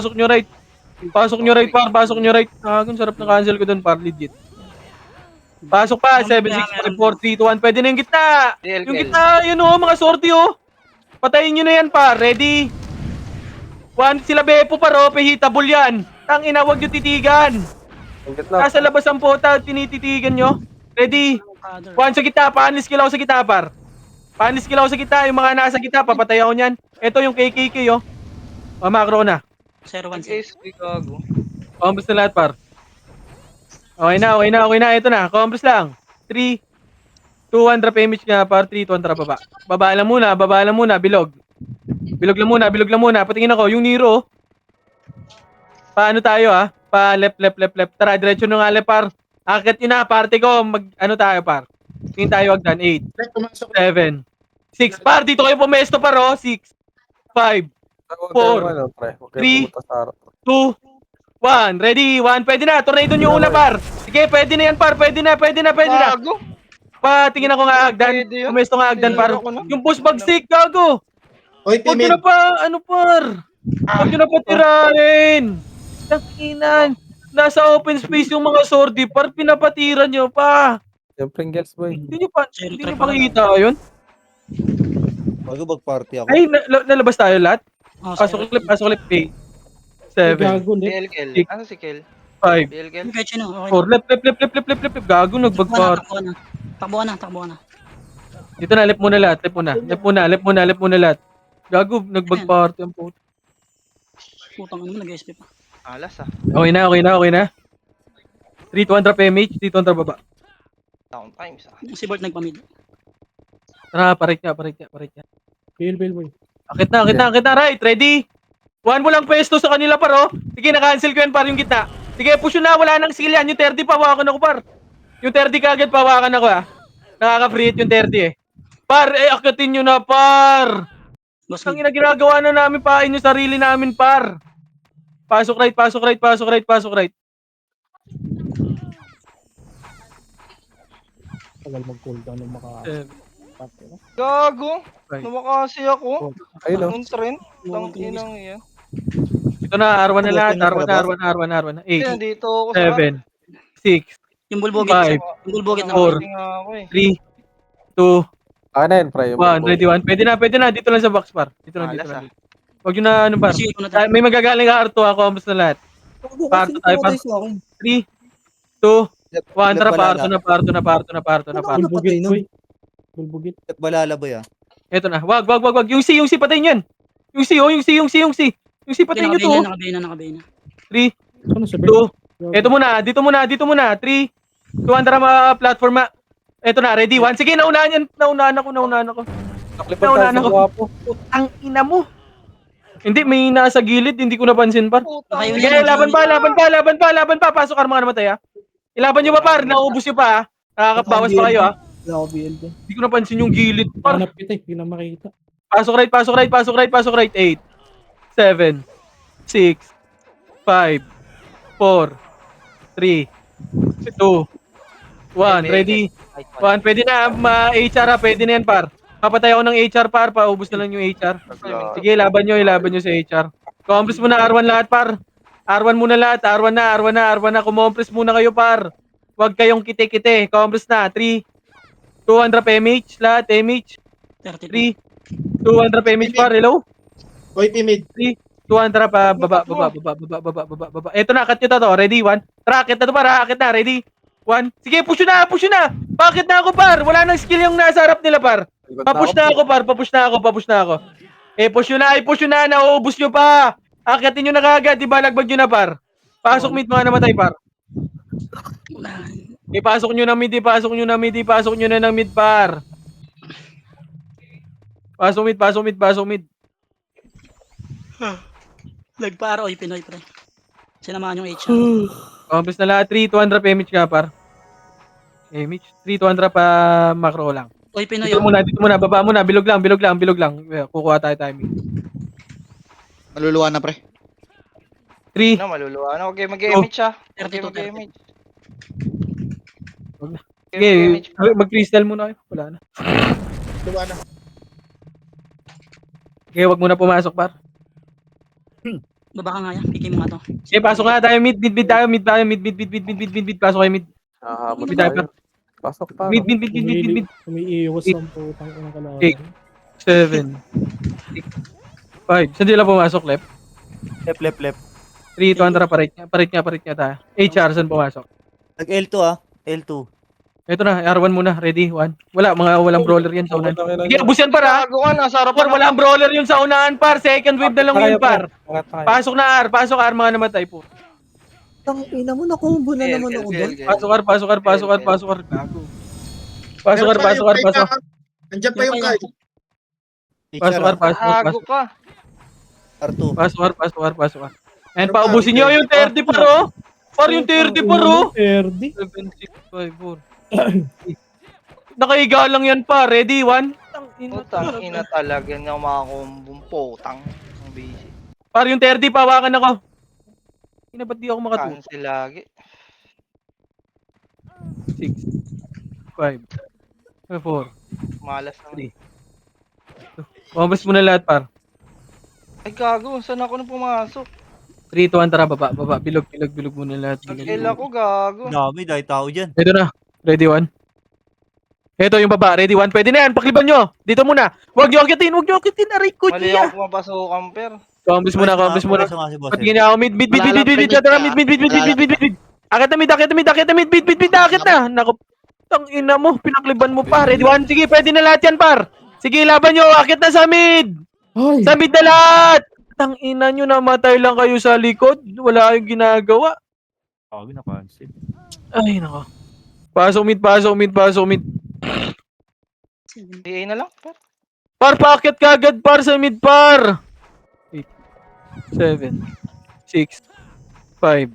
Gago, sarap na cancel ko dun par, legit. Pasok pa, 7, 6, 5, 4, 3, 2, 1. Pwede na yung gitna. Yung gitna, yun o, mga sorty o. Patayin nyo na yan pa. Ready? 1, sila Beppo pa ro. Pehitable yan. Tangina, wag nyo titigan. Ang gitna. Nasa labas ang puta, tinititigan nyo. Ready? One sa gitna, paanis kill ako sa gitna, par. Paanis kill ako sa gitna, yung mga nasa gitna, papatay ako niyan. Ito yung KKK, oh. Makro na. 0-1. SB gago. Combos na lahat, par. Okay na. Ito na, combos lang. 3, 2, 1, drop image nga, par. 3, 2, 1, drop baba. Baba lang muna, bilog. Bilog lang muna. Patingin ako, yung Nero, oh. Paano tayo, ah? Pa left. Tara, diretso nung ale, par. Akit yun na, party ko. Ano tayo, par? Tingin tayo agdan. 8, Left, pumasok. 7, 6. Par, dito kayo pumesto, par, oh. 6, 5, Four, 3, 2, 1. Ready? 1. Pwede na. Tornado nyo una, par. Sige, pwede na yan, par. Pwede na. Gago. Patingin ako nga, agdan. Pwede yun. Pumesto nga, agdan, par. Ako na. Yung push bagsik, gago. Oy, Huwag nyo timid. na pa, ano, par. Huwag nyo na pa tirahin. Takinan. Nasa open space yung mga sordi, par. Pinapatira nyo pa. Yung Pringles, boy. Hindi nyo pa Zero kita yun. Bago mag-party ako. Ay, nalabas tayo lahat. Oh, Pasok clip. 8, 7, Gago, Lep. BLKL. Six. Ano si Kel? 5, BLKL? Kahit sino, okay 4. Left. Gago, nagbagpar. Takbuhan na. Dito na, left muna lahat. Left muna lahat. Gago, nagbag-party ang puto. Putang ano mo, nag-SP pa. Alas ah. Okay na. 3, 2, 1, drop MH. 3, 2, 1, drop baba. Down times ah. Si Bert nagpamid. Tara, parik niya. Bill, boy. Akit na, right. Ready? 1 mo lang pwesto sa kanila, par, oh. Sige, na-cancel ko yan, par, yung gitna. Sige, push yun na, wala nang skill yan. Yung 30, pawakan ako, par. Yung 30 kagad, pawakan ako, ah. Nakaka-free hit yung 30, eh. Par, akitin nyo na, par. Boss, Ang ginagawa na namin, pain yung sarili namin, par. Pasok right. Tagal mag-cooldown ng Gago. Right. Namakasi ako. Ayun, oh. Ang trend. Tang inang yan. Ito na, R1 na lahat. R1 na. 8, Kasi nandito ako sa 7, 6, yung bulbogit. 5, Yung bulbogit na. 4, nga ako eh. 3, 2, Ah, na yun, pre. 1. Ready, 1. Pwede na. Dito lang sa box, par. Dito lang. Alas ah. Huwag yun na, ano, par. Sige, kung na May magagaling ka, R2, ako, ambos na lahat. Gago, Parto kasi tayo, pumatay sa akin. 3, 2, 1. Tara, parto na. Ano Bulbugit, patay nun? boy. Bulbugit. At balala boy ah. Ito na. Wag. Yung C, patayin yan. Yung C, yung C, patayin nyo to. Nakabay na. 3, Ano sa 2, Ito muna. Dito muna. 3, 2, 1. Tara, platform. Ito na, ready, 1. Sige, naunahan ako. Naklipad tayo sa guwapo. Putang ina mo. Hindi, may nasa gilid. Hindi ko napansin, par. Ayun Sige, yan, laban pa. Pasok ka mga namatay, ha. Ilaban nyo ba, par? Naubos nyo pa, ha. Nakakabawas pa kayo, ha. Wala ako BL din. Hindi ko napansin yung gilid, par. Hanap kita, hindi na makita. Pasok right. 8, 7, 6, 5, 4, 3, 2, 1. Ready? 1. Pwede na, HR, ha. Pwede na yan, par. Papatay ako ng HR, par. Paubos na lang yung HR. Sige, ilaban nyo sa HR. Compress muna, R1 lahat, par. R1 muna lahat. R1 na. Kumompress muna kayo, par. Huwag kayong kite-kite. Compress na. 3, 2, 1, drop MH. Lahat, MH. 3, 2, 1, drop MH, par. Hello? Oy, timid. 3, 2, 1, drop. Baba. Ito na, cut nyo to. Ready? 1. Tara, akit na to, par. Akit na. Ready? 1. Sige, push na. Bakit na ako, par? Wala nang skill yung nasa harap nila, par. Papush na ako, par. Papush na ako. Push nyo na. Nauubos nyo pa. Akitin nyo na kagad. Diba, lagbag nyo na, par. Pasok mid, mga namatay, par. Pasok nyo na mid, par. Pasok mid. Nagparo, oy, Pinoy, pre. Sinamahan yung HR. Complex na lahat. 3, 2, 1, drop MH ka, par. MH. 3, 2, 1, drop macro lang. Oy, Pinoy, Dito muna. Baba muna. Bilog lang. Kukuha tayo timing. Maluluwa na, pre. 3, Ano, maluluwa na. Okay, mag-MH ah. Okay, 32, mag-MH. Wag na. Sige, mag-crystal muna kayo. Wala na. Luwa na. Okay, wag muna pumasok, par. Baba ka nga yan, pikin mo nga to. Okay, pasok nga tayo. Mid tayo. Mid. Pasok kayo mid. Hahabol Mid tayo, tayo. par. Pasok pa. Mid. Umiiwas ang putang ina kalaban. 7, 6, 5. Saan sila pumasok, left? Left. 3, 200, parit niya tayo. HR, saan pumasok? Nag L2 ah. L2. Ito na, R1 muna, ready, 1. Walang brawler yan sa unahan. Sige, abus yan par ha. Gago ka, nasa harapan Par, ako. walang brawler yun sa unahan par. Second wave na lang yun par. Angat na kayo. Pasok na R, mga namatay po. Tang ina mo, nakumbo na Gel, naman gel, ako gel, doon. gel. Pasok R. Gago. Pasok R. Andiyan pa yung Kyle. Pasok R. Gago ka. R2. Pasok R. And paubusin nyo yung 30 par oh. Par yung 30 par oh. 30. 7, 6, 5, 4. Nakahiga lang yan pa. Ready? 1. Putang ina talaga niya makakumbong potang. Ang busy. Par yung 30, pawakan ako. Ina, ba't di ako makatulog? Cancel lagi. 6, 5, 4. Malas na. Three. Pumabas mo na lahat par. Ay gago, saan ako na pumasok? 3, 2, 1, tara, baba. Bilog muna lahat. Nag-L ako, gago. Dami, dahil tao dyan. Ito na. Ready, 1. Ito yung baba. Ready, 1. Pwede na yan. Pakliban nyo. Dito muna. Huwag nyo akitin. Aray ko, Mali Gia. ako pumapasok, per. Kambis muna. Patingin niya ako. Mid. Tara, mid. Akit na. Naku. Tang ina mo. Pinakliban mo pa. Ready, 1. Sige, pwede na lahat yan, par. Sige, laban nyo. Akit na sa mid. Ay, Sa mid na lahat. Tang ina nyo. Namatay lang kayo sa likod. Wala kayong ginagawa. Sabi na cancel. Ay, nako. Pasok mid. PA na lang, per. Par, paakit ka agad, par, sa mid, par. 8, 7, 6, 5,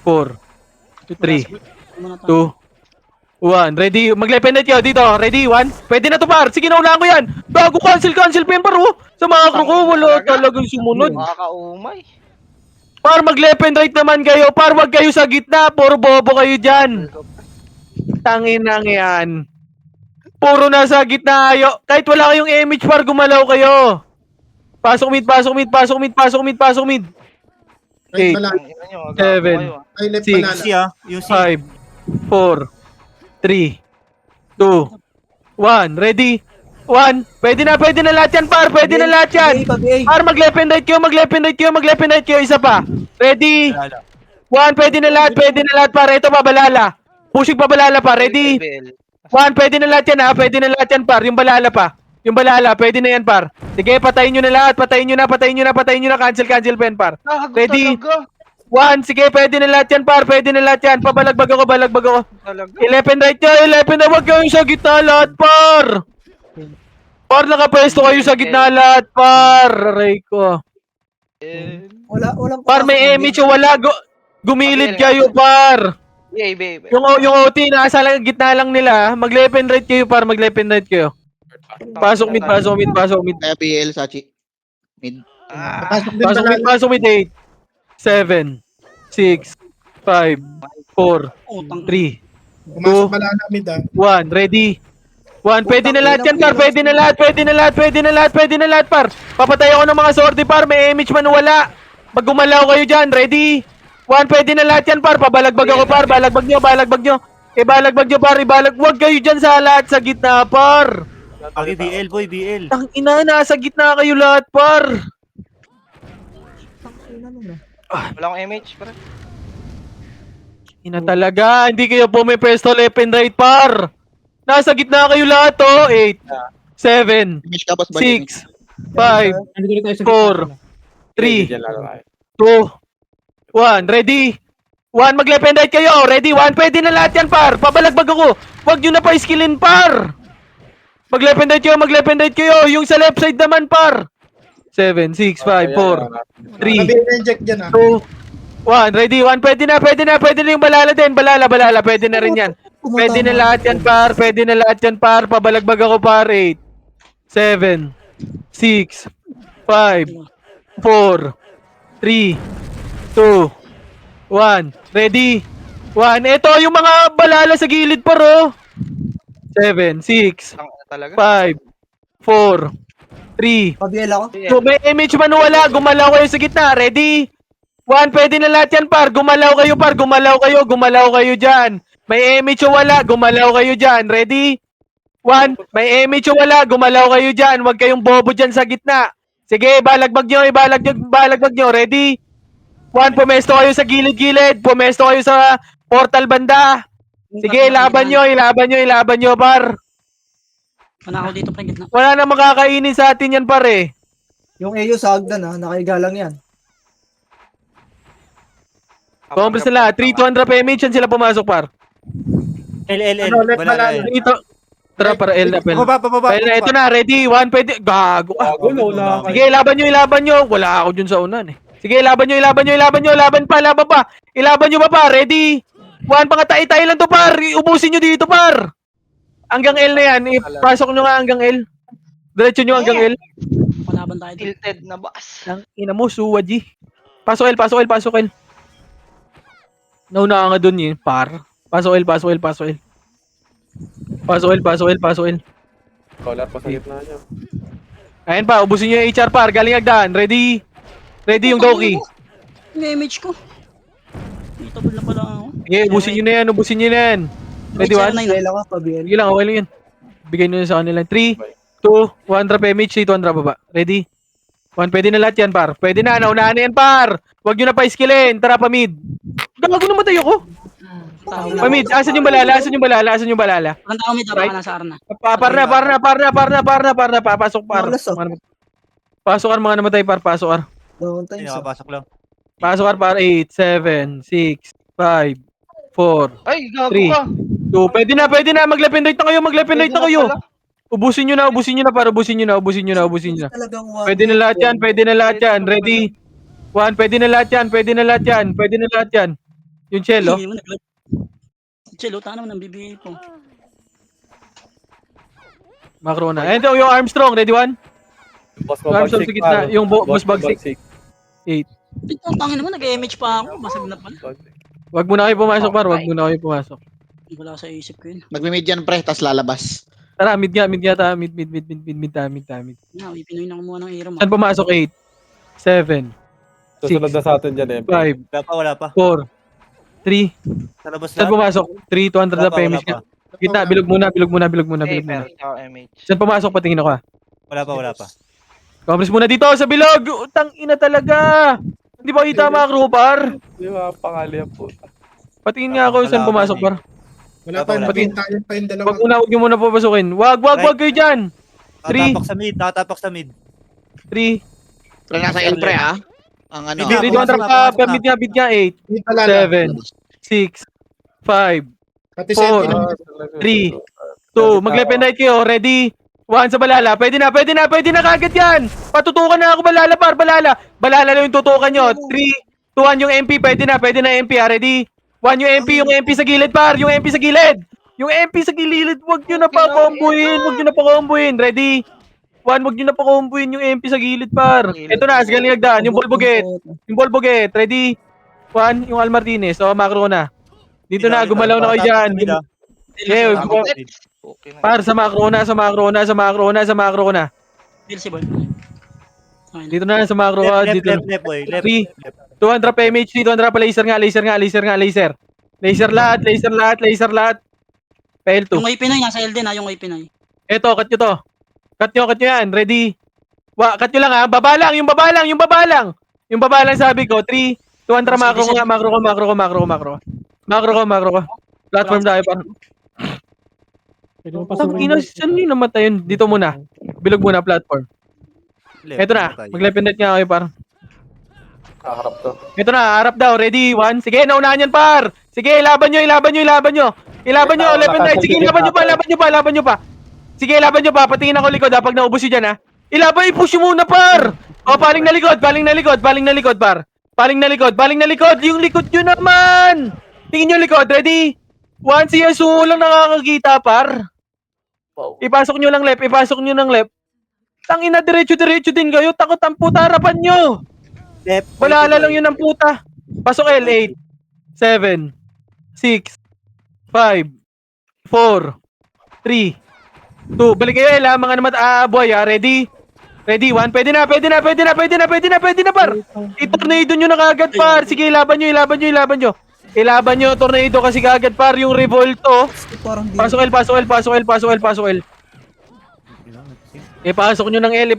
4, 3, 2, 1. Ready? Mag-lependet kayo dito. Ready? 1. Pwede na to, par. Sige, naunahan ko yan. Bago cancel pa yan, par, oh. Sa mga crew ko, wala talagang sumunod. Makakaumay. Par, mag-lependet naman kayo. Par, wag kayo sa gitna. Puro bobo kayo dyan. Tanginang yan. Puro nasa gitna kayo. Kahit wala kayong image, par, gumalaw kayo. Pasok mid. Right, 8, malala. Ang ina nyo, gago 7. kayo. Ay, left Six. malala. Si ah. Yung si. 5, 4, 3, 2, 1. Ready? 1. Pwede na lahat yan, par. Pwede na lahat yan. Par, mag-lependet kayo. Isa pa. Ready? 1. Pwede na lahat, par. Ito pa, balala. Pushing pa, balala pa. Ready? LBL. 1. Pwede na lahat yan, ha. Pwede na lahat yan, par. Yung balala pa. Pwede na yan, par. Sige, patayin nyo na lahat. Patayin nyo na. Cancel pen, par. Gago Ready? talaga. 1. Sige, pwede na lahat yan, par. Pabalagbag ako. Talaga. 11 right nyo. Huwag kayong sa gitna lahat, par. Par, nakapwesto kayo sa gitna lahat, par. Aray ko. Walang Par, may image o wala. Gumilid kayo, par. BA. Yung OT, nasa gitna lang nila. Mag-11 right kayo, par. Pasok mid. Kaya BL, Sachi. Mid. Pasok din malala. Pasok mid 8, 7, 6, 5, 4, 3, Pumasok malala mid ah. 1. Ready? 1. Pwede na lahat yan, par. Pwede na lahat, par. Papatay ako ng mga sortie, par. May image man wala. Pag gumalaw kayo dyan. Ready? 1. Pwede na lahat yan, par. Pabalagbag ako, par. Balagbag nyo. Ibalagbag nyo, par. Huwag kayo dyan sa lahat sa gitna, par. Agi BL boy, BL. Tang ina, nasa gitna kayo lahat, par. Wala akong image, pre. Ina talaga. Hindi kayo pumipesto left and right, par. Nasa gitna kayo lahat, oh. 8, 7, Image ka, boss. 6, 5, nandito tayo sa 4, 3, Diyan lang tayo. 2, 1. Ready? 1. Mag-left and right kayo. Ready? 1. Pwede na lahat yan, par. Pabalagbag ako. Huwag nyo na pa-skillin, par. Mag-left and right kayo. Yung sa left side naman, par. 7, 6, 5, 4, 3, Nabi-reject dyan ah. 2, 1. Ready? 1. Pwede na yung balala din. Balala. Pwede na rin yan. Pwede na lahat yan, par. Pabalagbag ako, par. 8, 7, 6, 5, 4, 3, 2, 1. Ready? 1. Ito yung mga balala sa gilid, par, oh. 7, 6, Talaga. 5, 4, 3. Pabiel ako. So, may image man wala, gumalaw kayo sa gitna. Ready? 1. Pwede na lahat yan, par. Gumalaw kayo, par. Gumalaw kayo dyan. May image o wala, gumalaw kayo dyan. Ready? 1. May image o wala, gumalaw kayo dyan. Huwag kayong bobo dyan sa gitna. Sige, balagbag nyo. Ready? 1, pumesto kayo sa gilid-gilid. Pumesto kayo sa portal banda. Sige, ilaban nyo, par. Wala ako dito, pre, gitna. Wala na makakainin sa atin yan, par eh. Yung AU sa hagdan ha, nakaiga lang yan. Compres nila, 3-200 PMH yan sila pumasok, par. L. Ano, let Wala malala. L. Dito. Tara, para L na, pel. Pababa. Ito na, ready, 1, pwede. Gago ka. Gulo, wala ka. Sige, laban nyo. Wala ako dun sa unan eh. Sige, laban nyo. Laban pa. Ilaban nyo ba pa? Ready? 1, pangatay-tay lang to, par. Ubusin nyo dito, par. Hanggang L na yan. Ipasok nyo nga hanggang L. Diretso nyo hanggang L. Palaban tayo dito. Tilted na bas. Ang ina mo, suwa, G. Pasok L. Nauna ka nga dun yun, par. Pasok L. Collar pa sa gitna niya. Ayan pa, ubusin nyo yung HR, par. Galing agdaan. Ready yung Doki. Yung image ko. Dito na pala ako. Sige, ubusin nyo na yan. Ready, 1? Kailan ka pa, BL. Sige lang, okay lang yan. Bigay nyo na sa kanila. 3, 2, 1 drop MH, 2 drop baba. Ready? 1, pwede na lahat yan, par. Pwede na, naunahan na yan, par. Huwag nyo na pa-skillin. Tara, pamid. Gago na matay ako. Pamid, asan yung balala? Ang tao may tama na sa arna. Par na. Pasok, par. Malas, oh. Pasok, ar, mga namatay, par. Pasok, ar. Downtimes. Nakapasok lang. Pasok, ar, par. 8, 7, 6, 5, 4, Ay, gago 3. ka. 2. Pwede na. Mag-lependate na kayo. Ubusin nyo na, para ubusin nyo na. Talagang Pwede na lahat yan. Ready? 1, pwede na lahat yan. Yung cello. Chelo, taka naman ang bibigay ko. Macro na. Ayun daw, yung Armstrong. Ready, 1? Boss Yung Armstrong sa gitna. Yung boss bagsik. 8. Dito, tangin naman, nag-image pa ako. Basag na pala. Wag muna kayo pumasok, par. Wala sa isip ko yun. Magme-mid yan, pre, tas lalabas. Tara, mid nga. Mid. Na, Pinoy na kumuha ng hero mo. Saan pumasok? 8, 7, Susunod na sa atin dyan, eh. 5, Wala pa. 4, 3. Sa labas Saan lang. pumasok? 3, 200 na PMH. Gitna, bilog muna. Hey, pero ikaw, MH. Saan pumasok? Patingin ako. Wala pa. Compres muna dito sa bilog. Utang ina talaga. Hindi ba kita mga crew, par? Di ba, pangali ang puta. Patingin nga ako saan pumasok, par. Wala pa, nakintayan pa yung dalawa. Huwag nyo muna papasukin. Wag kayo dyan. Nakatapak sa mid. 3, Pre, nasa L, pre, ha? Ang ano. Hindi, Ready, one drop ka. Mid nga. 8, Hindi palala. 7, 6, 5, Pati 4, 3, 2. Mag-lependite kayo. Ready? 1 sa balala. Pwede na kagad yan. Patutukan na ako balala, par. Balala na yung tutukan nyo. 3, 2, 1 yung MP. Pwede na MP. Ready? 1 yung MP sa gilid, par. Yung MP sa gilid. Huwag nyo na pa-comboin. Ready? 1, huwag nyo na pa-comboin yung MP sa gilid, par. Ito na, sa galing nagdaan. Yung Bolboget. Ready? 1, yung Al Martinez. O, macro na. Dito na, gumalaw na kayo dyan. Okay na. Par, sa macro na. Bill si Boy. Dito na, sa macro ka. Dito na. Left, boy. Left. 3, 200 PMH, 200 pa laser nga. Laser lahat. PL2. Yung ay Pinoy, nasa LD na, yung ay Pinoy. Eto, cut nyo to. Cut nyo yan. Ready? Cut nyo lang ha. Baba lang. Yung baba lang sabi ko. 3, 200 macro ko. Platform tayo pa. Pwede mo Tang pasukin. ina, saan nyo namatay yun? Dito muna. Bilog muna, platform. Eto na. Mag-lependate nga kayo, par. Kaharap to. Ito na, harap daw. Ready? 1. Sige, naunahan yan, par. Sige, ilaban nyo. Lependate. Sige, laban nyo pa. Sige, laban nyo pa. Patingin ako likod, ha. Pag naubos yun dyan, ha. I-push nyo muna, par. O, paling na likod, par. Paling na likod. Yung likod nyo naman. Tingin nyo likod. Ready? 1, si Yasuo lang nakakakita, par. Ipasok nyo ng left. Tangina, diretso din kayo. Takot ang puta, harapan nyo. Left. Balala lang yun ang puta. Pasok L, 8, 7, 6, 5, 4, 3, 2. Balik kayo L, mga naman. Boy, ready? Ready, 1. Pwede na, par. I-tornado nyo na kagad, par. Sige, ilaban nyo. Tornado kasi kagad, par. Yung revolto. Pasok L. Ipasok nyo ng L.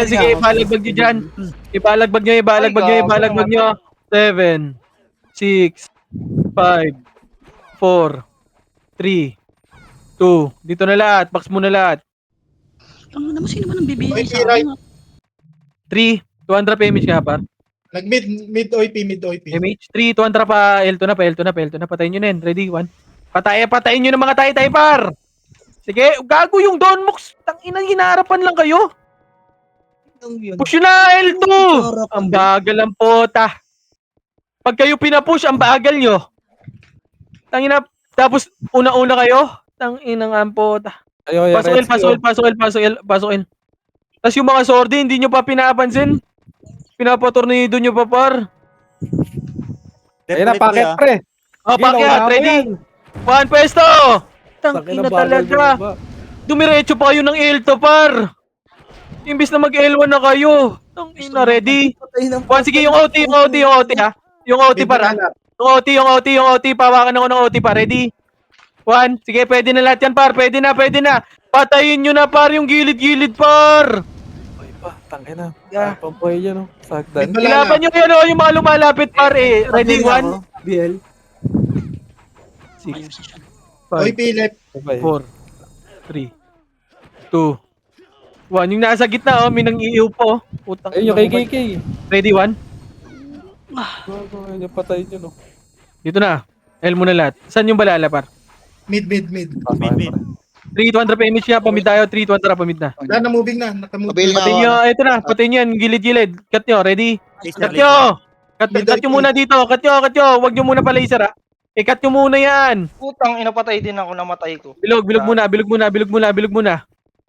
Sige, ipalagbag nyo dyan. Ipalagbag nyo. 7, 6, 5, 4, 3, 2. Dito na lahat. Box mo na lahat. Ang naman, sino ba nang bibigay Oy, sa right. akin? 3, 200 PMH nga par. Nag-mid OIP. MH. 3, 200 pa. L2 na, L2 na. Patayin nyo na yan. Ready? 1. Patayin nyo ng mga tay par. Sige, gago yung Don Mox. Tangina, hinaharapan lang kayo. Push yun na, L2. Ang bagal ang pota. Pag kayo pinapush, ang bagal nyo. Tangina, tapos una-una kayo. Tanginang ang pota. Ayaw, Pasok in. Tapos yung mga sordi, hindi nyo pa pinapansin. Pinapatornido nyo pa par. Ayun na, packet pre. O, pakyat, ready? 1 pwesto. Tangina talaga. Dumiretso pa kayo ng L2 par. Imbis na mag-L1 na kayo. Tangina, ready? 1, sige, yung OT ha. Yung OT par ha. Yung OT, pawakan ako ng OT par. Ready? 1, sige, pwede na lahat yan par. Pwede na. Patayin nyo na par yung gilid-gilid par. Ay pa, tangina. Pampoy yan, oh. Sagdan. Ilaban nyo yan, yung mga lumalapit par eh. Ready? 1, BL. 6, OIP 5, left. 4, 3, 2, 1. Yung nasa gitna, oh, may nang-iiw po. Putang Ayun, yung ina mo. KKK. Ready? 1. Yung patay dyan, oh. Dito na. L mo na lahat. Saan yung balala par? Mid. Mid. 3, 200 PMH nga. Pamid tayo. 3, 200 pamid na. Wala na, moving na. Nakamove. Mabil nga Patayin ako. nyo. Ito na. Patayin nyo yan. Gilid-gilid. Cut nyo. Ready? Laser, Cut nyo. Cut nyo muna dito. Cut nyo. Huwag nyo muna pa laser ha. I-cut nyo muna yan. Putang ina, patay din ako, namatay ko. Bilog muna. Mid Bilog OIP. muna.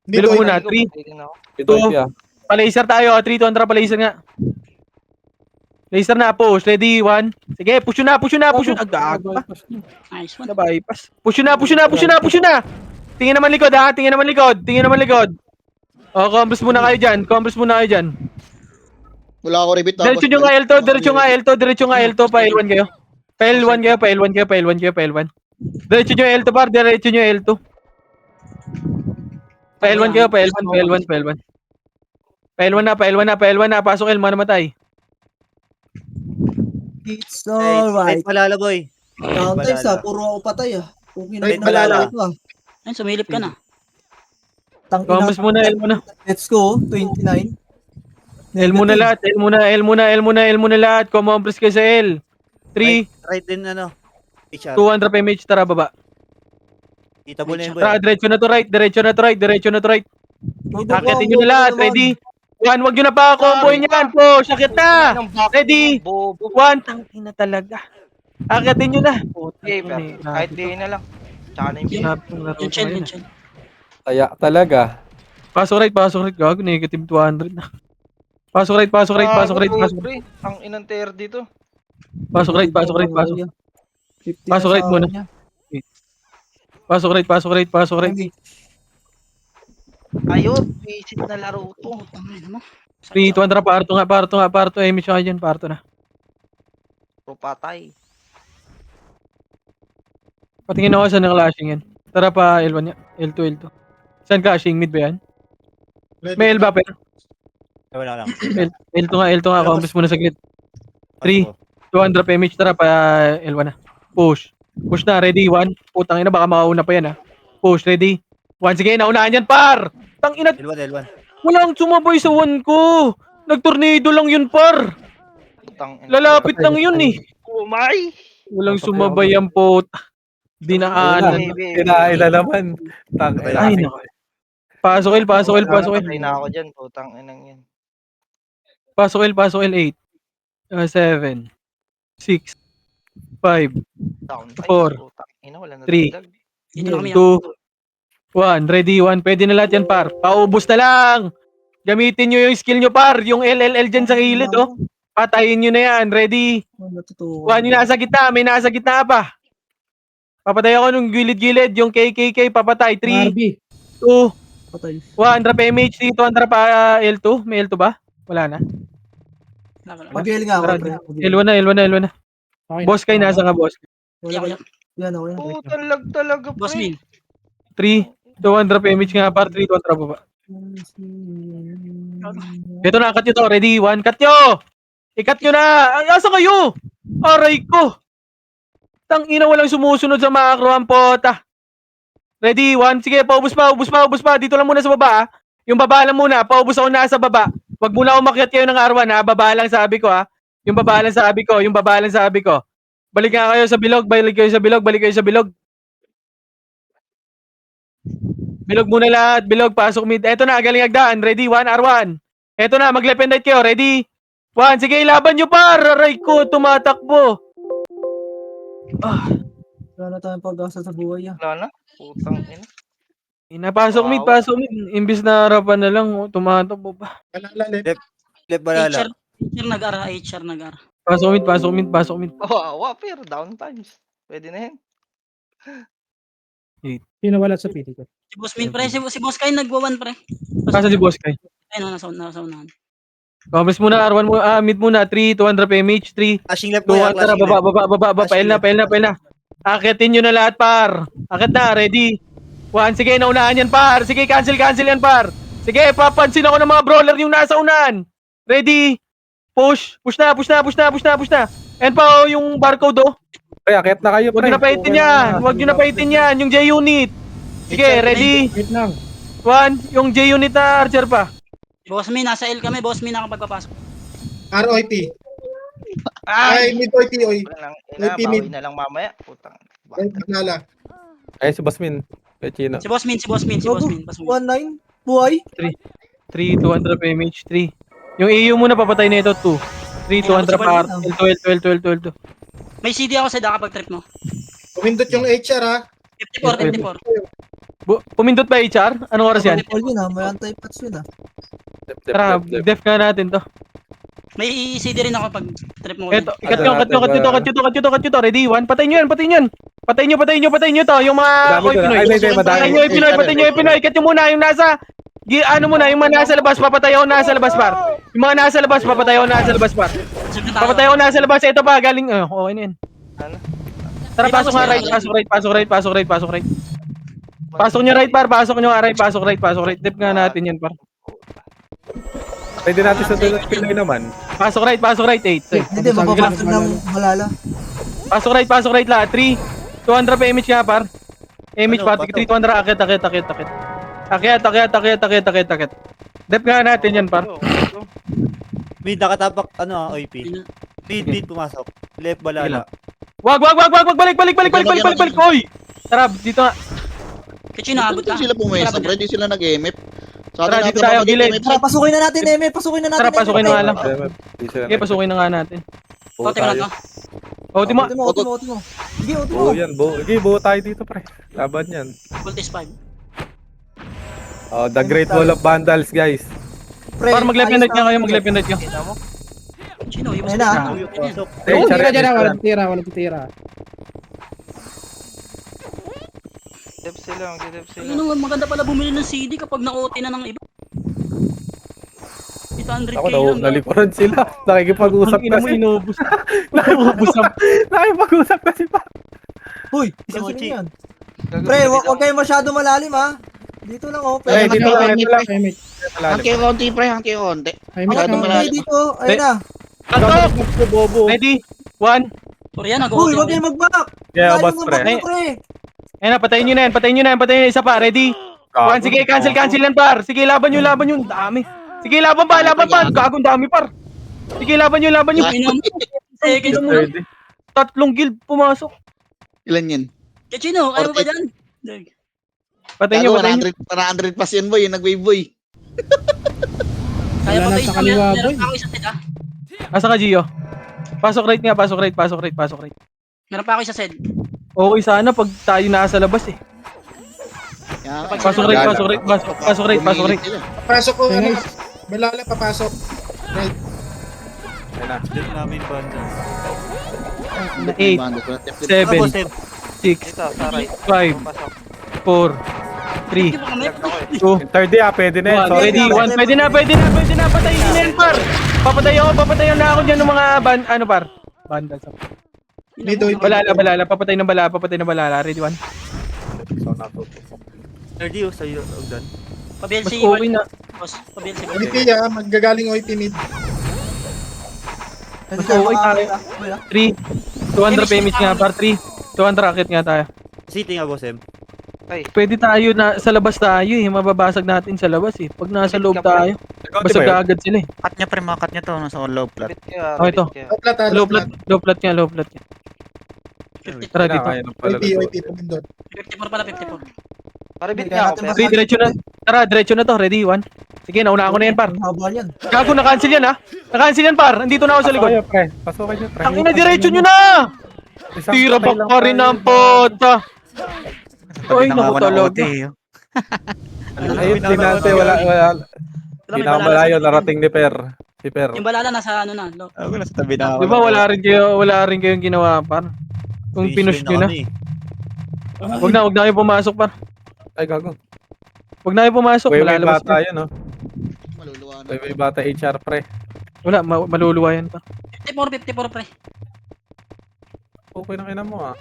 Patay ko, 3. patay din ako. Ito, yeah. Pa-laser tayo. 3, 200 pa-laser nga. Laser na. Push. Ready? 1. Sige. Push yun na. Agag pa. Nice one. Bypass. Push yun na. Tingin naman likod ha. Tingin naman likod. O, combos muna kayo dyan. Wala ako ribit tapos. Diretso nyo nga L2. Pa L1 kayo. Pa L1 kayo. Diretso nyo L2 par. Pa L1 kayo. Pa L1 na. Pasok L. Manamatay. It's Right alright. palala boy. Counters Balala. puro ako patay ah. Kung Right, hinay balala. ito ah. Ayun, sumilip ka na. Combos muna. L muna. Let's go, 29. L muna lahat. Combos kayo sa L. 3, Right din ano. HR. 200 PMH. Tara baba. Kita mo na yun boy. Tara, diretso na to right. Akitin nyo na lahat. Ready? 1, wag nyo na pa comboy niyan po. Sakit na. Ready? Bobo. 1, tangina talaga. Akitin nyo na. Okay, pero kahit di na lang. Tsaka na yung Yung chill. Kaya talaga. Pasok right. Gago, negative 200 na. Pasok right. Ang inang tear dito. Pasok right muna. Pasok right. Ayun, visit na laro to. Tangin mo. 3, 200 parto. Emission ka dyan, parto na. Pro patay. Patingin ako saan clashing yan. Tara pa L1 niya. L2. Saan clashing? Mid ba yan? May L ba pero? Wala lang. L2 nga. Combos muna saglit. 3, 200 PMH. Tara pa L1 na. Push na. Ready? 1. Putang ina, baka makauna pa yan ha. Push. Ready? 1. Sige, naunahan yan par. Tang ina, L1. walang sumabay sa 1 ko. Nagtornado lang yun par. Putang ina. Lalapit lang yun eh. Umay! Walang sumabay ang pot. Dinaanan. Kinain na naman. Ay, nako. Pasok L. Patay na ako dyan, putang inang yan. Pasok L. 8. 7. 6. 5. Down. 4, Putang ina, wala na 3, dagdag. Dito na kami. 2, 1. Ready? 1. Pwede na lahat yan par. Paubos na lang. Gamitin nyo yung skill nyo par. Yung LLL dyan sa gilid oh. Patayin nyo na yan. Ready? 1. Yung nasa gitna. May nasa gitna pa. Papatay ako nung gilid-gilid. Yung KKK papatay. 3, 2, Patay. 1. Drop MH dito. Drop L2. May L2 ba? Wala na. Mag-BL nga ako. Tara, pre. L1 na. Boss kayo nasa nga boss. Wala. Yan ako yan. Putang lag talaga, Boss pre. Ming. 3, 200 PMH nga par. 3, 200 baba. Ito na. Cut nyo to. Ready? 1. Cut nyo! Ikat nyo na! Asa kayo? Aray ko! Tangina, walang sumusunod sa macro ang pota. Ready? 1. Sige, paubos pa. Dito lang muna sa baba, ah. Yung baba lang muna. Paubos ako na sa baba. Wag muna umakyat kayo ng R1, ha. Baba lang sabi ko, ha. Yung baba lang sabi ko. Balik nga kayo sa bilog. Balik kayo sa bilog. Bilog muna lahat. Bilog, pasok mid. Eto na, galing agdaan. Ready? 1, R1. Eto na, mag-left and right kayo. Ready? 1. Sige, ilaban nyo, par. Aray ko, tumatakbo. Wala na tayong pag-asa sa buhay, ah. Wala na. Putang ina. Pasok mid. Imbis na harapan na lang, tumatakbo pa. Balala, left. Left balala. HR nag-ara. Pasok mid. Awa, pero down times. Pwede na yan. Sino wala sa pili ko? Si Boss Min pre, si Boss Kay nagwa-1 pre. Kasa si Boss Kay. Ay, nasa unahan. Comments muna, R1 mo, mid muna, 3, 200 PMH, 3, Flashing left 2, boy. 1, tara, baba, pail na. Akitin nyo na lahat, par. Akit na, ready. 1, sige, naunahan yan, par. Sige, cancel yan, par. Sige, papansin ako ng mga brawler yung nasa unahan. Ready. Push na. And pa, yung barcode, oh. Pre, akit na kayo, Huwag pre. nyo na paitin yan. Yung J-Unit. Sige, ready. Wait lang. 1, yung J-Unit na archer pa. Boss Min, nasa L kami. Boss Min nakapagpapasok. ROIP. Ay! Ay, mid OIP, oy. Wala lang. May Bawi timid. na lang mamaya. Putang. Ay, balala. Ay, si Basmin. Pechino. Si Boss Min. Pasok Min. 1-9. Buhay. 3, 200 PMH, 3. Yung EU muna, papatay na ito, 2. 3, 200 par. 12. May CD ako sa kapag trip mo. Pumindot yung HR, ha. 54. Pumindot ba HR? Anong oras yan? All yun, ah. May anti-patch yun, ah. Tara, def ka natin to. May CD rin ako pag trip mo. Eto, cut nyo. Ready? 1, patayin nyo yan. Patayin nyo to. Yung mga Koy Pinoy. Patayin nyo yung Pinoy. Cut nyo muna yung nasa, yung mga nasa labas, papatay ako nasa labas, par. Yung mga nasa labas, papatay ako nasa labas, par. Papatay ako nasa labas. Ito pa, galing, okay na yan. Tara, pasok nga right. Pasok right. Pasok nyo right, par. Pasok right. Dip nga natin yan, par. Pwede natin sa tulad Pinoy naman. Pasok right, 8. Hindi, mababakit ng malala. Pasok right lahat. 3, 200 PMH nga, par. MH, Ano, pati bato? 300, akit. Dep nga natin yan, par. Mid nakatapak OIP. Mid pumasok. Left balala. Wag, balik. Oy! Tara, dito nga. Kachino, abot ka. Sila pumesa, pre. Di sila nag-emip. Sa Tara, atin dito tayo, gilid. Tara, pasukin na natin, Eme. Tara, pasukin na nga lang. Di sila Sige, pasukin na nga natin. Tote mo na to. Oti mo. Oti mo. Sige, oti mo. Buo yan, buo. Sige, buo tayo dito, pre. Laban yan. Voltage 5. Oh, the Great Wall of Vandals, guys. Pre, Par, mag-left and right nga kayo, Kita mo? Kachino, yung Ayun na. Pumasok. Hey, Tira dyan, Charet, walang tira. Dep sila. Ano, maganda pala bumili ng CD kapag na-OT na ng iba. 800k Ako, lang. nalikuran sila. Nakikipag-usap Ang ina mo, kasi. inubos. Nakubos na. Nakikipag-usap kasi pa. Huy, Si sino Uchi. yan? Pre, wag kayo masyado malalim, ha. Dito lang, oh. Ay, Pre, dito lang, dito lang. Image. Hangki konti, pre. Hangki konti. Image Masyado na. malalim. dito. Ayun na. Antok! Bobo. Ready? 1. Puro yan, Huy, wag nag-OT. kayo mag-back. Yeah, Layo boss, ng pre. back nyo, pre. Ayun na, patayin nyo na yan. Isa pa, ready? 1, sige, cancel yan, par. Sige, laban nyo. Dami. Sige, laban pa. Gagong dami, par. Sige, laban nyo. Second mo. 3 guild pumasok. Ilan yan? Kachino, ayaw mo ba dyan? Patayin nyo. 100 pass yan, boy. Nag-wave, boy. Kaya Wala pa na sa kaliwa, boy. Meron pa ako isa set, ah. Asa ka, Gio? Pasok right nga, pasok right. Meron pa ako isa set. Okay sana pag tayo nasa labas eh. Yeah, Pasok right. Pumilit sila. Papasok ko, ano. Balala, papasok. Right. Left namin bandals. 8, Bando ko na, tip, tip. 7, Boss, left. 6, Ito, sa right. 5, Pasok. 4, 3, Hindi pa kami. Left ako eh. 2, Third day, pwede na yan. 1. Sorry. Ready? 1. Pwede na. Patayin nyo na yan, par. Papatayin na ako dyan ng mga par. Bandals. Mid OIP. Balala. Papatay ng balala. Ready? 1. Nerdy, sa'yo, Ogdan. Mas Pa-BLC. okay na. Boss, pa-BLC. OIP, ha. Maggagaling OIP mid. Kasi Mas okay tayo. Boy, ah. 3. 200 PMH nga par. 3. 200 akit nga tayo. City nga, boss M. Pwede tayo na sa labas tayo eh. Mababasag natin sa labas eh. Pag nasa loob tayo, basag agad sila eh. Cut niya pre, mga cut niya to. Nasa low plat. Oh, ito. Low plat, Low plat nga, low plat nga. Tara dito. OP, pumindot. 54 pala, 54. Paribit Kaya nga natin ako, Three, diretso na. Tara, diretso na to. Ready? 1. Sige, nauna ko na yan, par. Ang haba yan. Gago, na-cancel yan, ha? Na-cancel yan, par. Andito na ako sa Pasok kayo, likod. pre. Pasok kayo, pre. Ang ina, diretso nyo na! Isang Tira patay lang pa rin tayo. ang pota. Tabi Ay, na nga naku ako ng talaga. OT. Ayun, dinante, wala. Hindi na malayo, narating ni Per. Si Per. Yung balala nasa ano na. Ako nasa tabi na ako. Di ba wala rin kayong ginawa, par? Kung pinush nyo na. Huwag na kayo pumasok, par. Ay, gago. Huwag na kayo pumasok. Way Malalabas bata na. yun, no? Maluluwa na. Way bata HR, pre. Wala, maluluwa yan pa. 54 pre. Okay na kina mo, ah.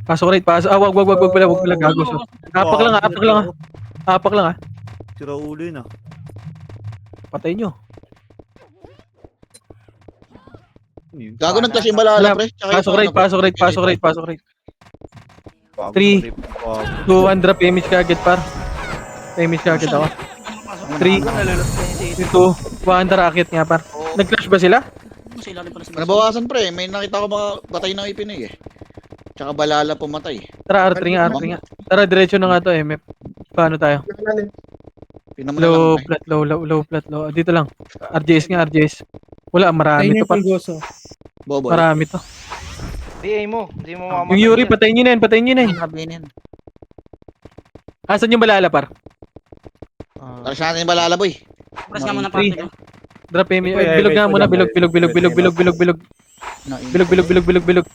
Pasok rate, pasok. Wag pala, gago. So. Apak lang, Apak lang, ha. Sira ulo yun ah. Patay nyo. Gago nagtas yung balala, pre. Tsaka yung Pasok rate. 3, 200 PMH kagad, par. PMH kagad ako. 3, 2, 100 akit nga, par. Nag-clash ba sila? Sila rin pala sa Nabawasan, pre. May nakita ko mga patay ng ipinay eh. Tsaka balala pumatay. Tara, R3 nga. Tara, diretso na nga to, MF. Paano tayo? Pinamuna Low lang, pre. plat, low plat. Dito lang. RJS nga, RJS. Wala, marami Tayo to, par. Pulgoso. Boboy. Marami to. DA mo. Hindi mo mamatay. Yung Yuri, patayin nyo na yan. Sabihin yan. Asan yung balala, par? Taras natin yung balala, boy. Press nga muna party ko. Drop PMH. Ay, Bilog nga wait, muna. wait, Bilog. Bilog.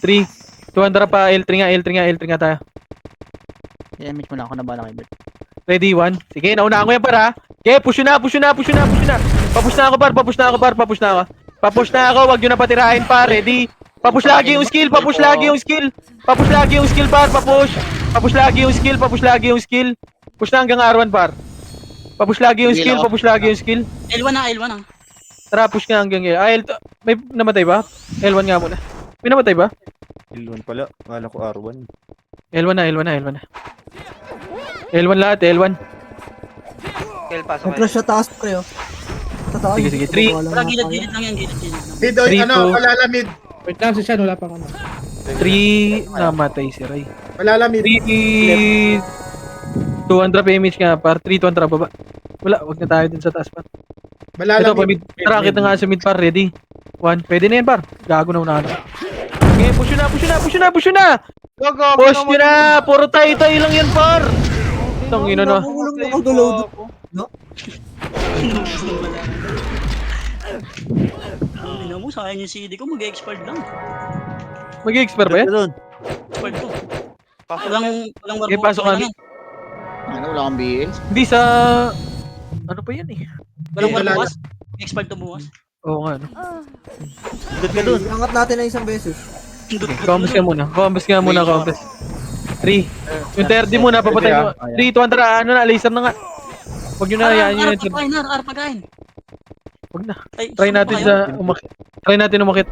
3, 200 pa. L3 nga tayo. I-image mo na ako na bala kay Bert. Ready, 1. Sige, naunahan ko yan, par, ha? Okay, push na. Papush na ako, par. Papush na ako. Wag nyo na patirahin, par. Ready? Papush lagi yung skill, par. Papush. Papush lagi yung skill. Push na hanggang R1, par. Papush lagi yung skill. L1 na. Tara, push nga hanggang L. May namatay ba? L1 nga muna. May namatay ba? L1 pala. Kala ko R1. L1 na. L1 lahat, L1. Kill, pasok kayo. Nag-clash sa taas, pre, oh. Sa taas. Sige, 3. Wala gilid lang yan, gilid lang. Mid, oy, 3, ano, 2. palala mid. Wait lang, si Sean, wala pang ano. 3, namatay si Ray. Palala mid. 3, 200 PMH nga, par. 3, 200 baba. Wala, wag na tayo dun sa taas, par. Palala Ito, pa mid. mid. Tara, kita nga sa mid, par. Ready? 1. Pwede na yan, par. Gago na unahan. Okay, push na. Push nyo na. Puro tayo lang yan, par. Tangina na. Nangulong na kagalaw doon. Hindi mo, sayang yung CD ko, mag-expired lang. Mag-expert ba yan? Doon. Expired ko. Pasok Walang Okay, pasok lang kami. yan. Ano, wala kang BL. Hindi sa... Ano pa yan eh? Walang Wala. bukas. Expired to bukas. Oo nga, no? Doon ka doon. Angat natin na isang beses. Compass nga muna. 3. Yung 30 muna, papatay mo. 3, 200, ano na, laser na nga. Huwag nyo na hayaan yun. Pagkain. Huwag na. Try natin umakit.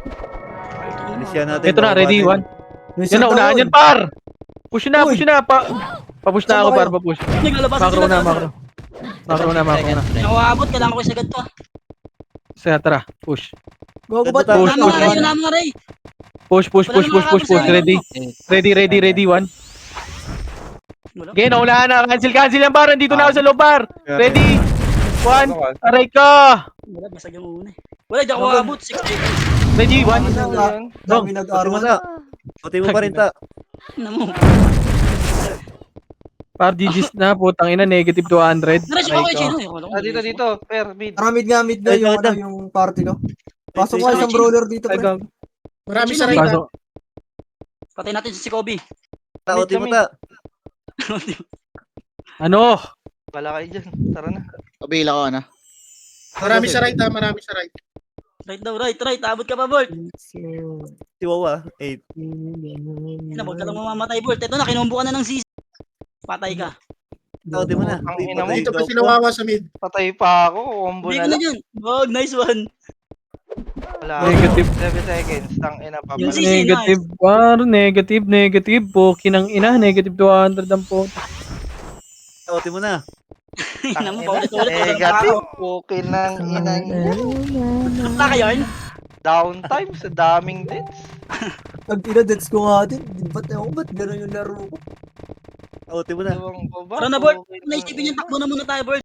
Inisyan natin. Ito na, ready, 1. Yan na, unahan yan, par! Push na. Papush na ako, par, papush. Naglalabasan Macro sila. na. Nakawabot, kailangan ko yung sagad to ah. Sige, tara, push. Gogo ba't? Push, Yun na mga Ray. Push. Ready, 1. Okay, naunahan na. Cancel yan, par. Dito na ako sa loob, par. Ready, 1. Aray ka. Wala, basag yung una eh. Wala, di ako abot. 6 seconds. Ready, 1. Dami Pati mo nag-arwan. na. Pati mo pa rin ta. Ano mo? Par digits na, putang ina, negative 200. Diretso ko kay Chino eh. Dito. Per, mid. Mid nga yung, ano, yung party ko. Pasok mo isang brawler dito, Ay, pre. gago. Marami sa right. Pasok. Patay natin si Kobe. Uti mo ta. Ano? Wala kayo dyan. Tara na. Pabila ko, ano. Marami sa right, ha. Marami sa right. Right daw, right. Abot ka pa, Bolt. Si Wawa. 8. Huwag ka lang mamamatay, Bolt. Ito na, kinumbo ka na ng CC. Patay ka. Uti mo na. Ang ina mo. Dito pa sinawawa sa mid. Patay pa ako. Combo Hindi na ko na lang. dyan. Wag, nice one. Wala. Negative. 7 seconds. Tang ina pa. Yung pala. sisi- Negative par, negative. Poki ng ina, negative 200 ang po. Ulti mo na. Ina mo, Tang paulit-ulit. ina. Negative. Okay ng ina niya. Basta ka yarn. Downtime sa daming deaths. Pag ina-deads ko nga din, ba't gano'n yung laro ko? Ulti mo na. Ewan ko ba? Tara na, Bert. Okay ng Naisipin yung ina. takbo na muna tayo, Bert.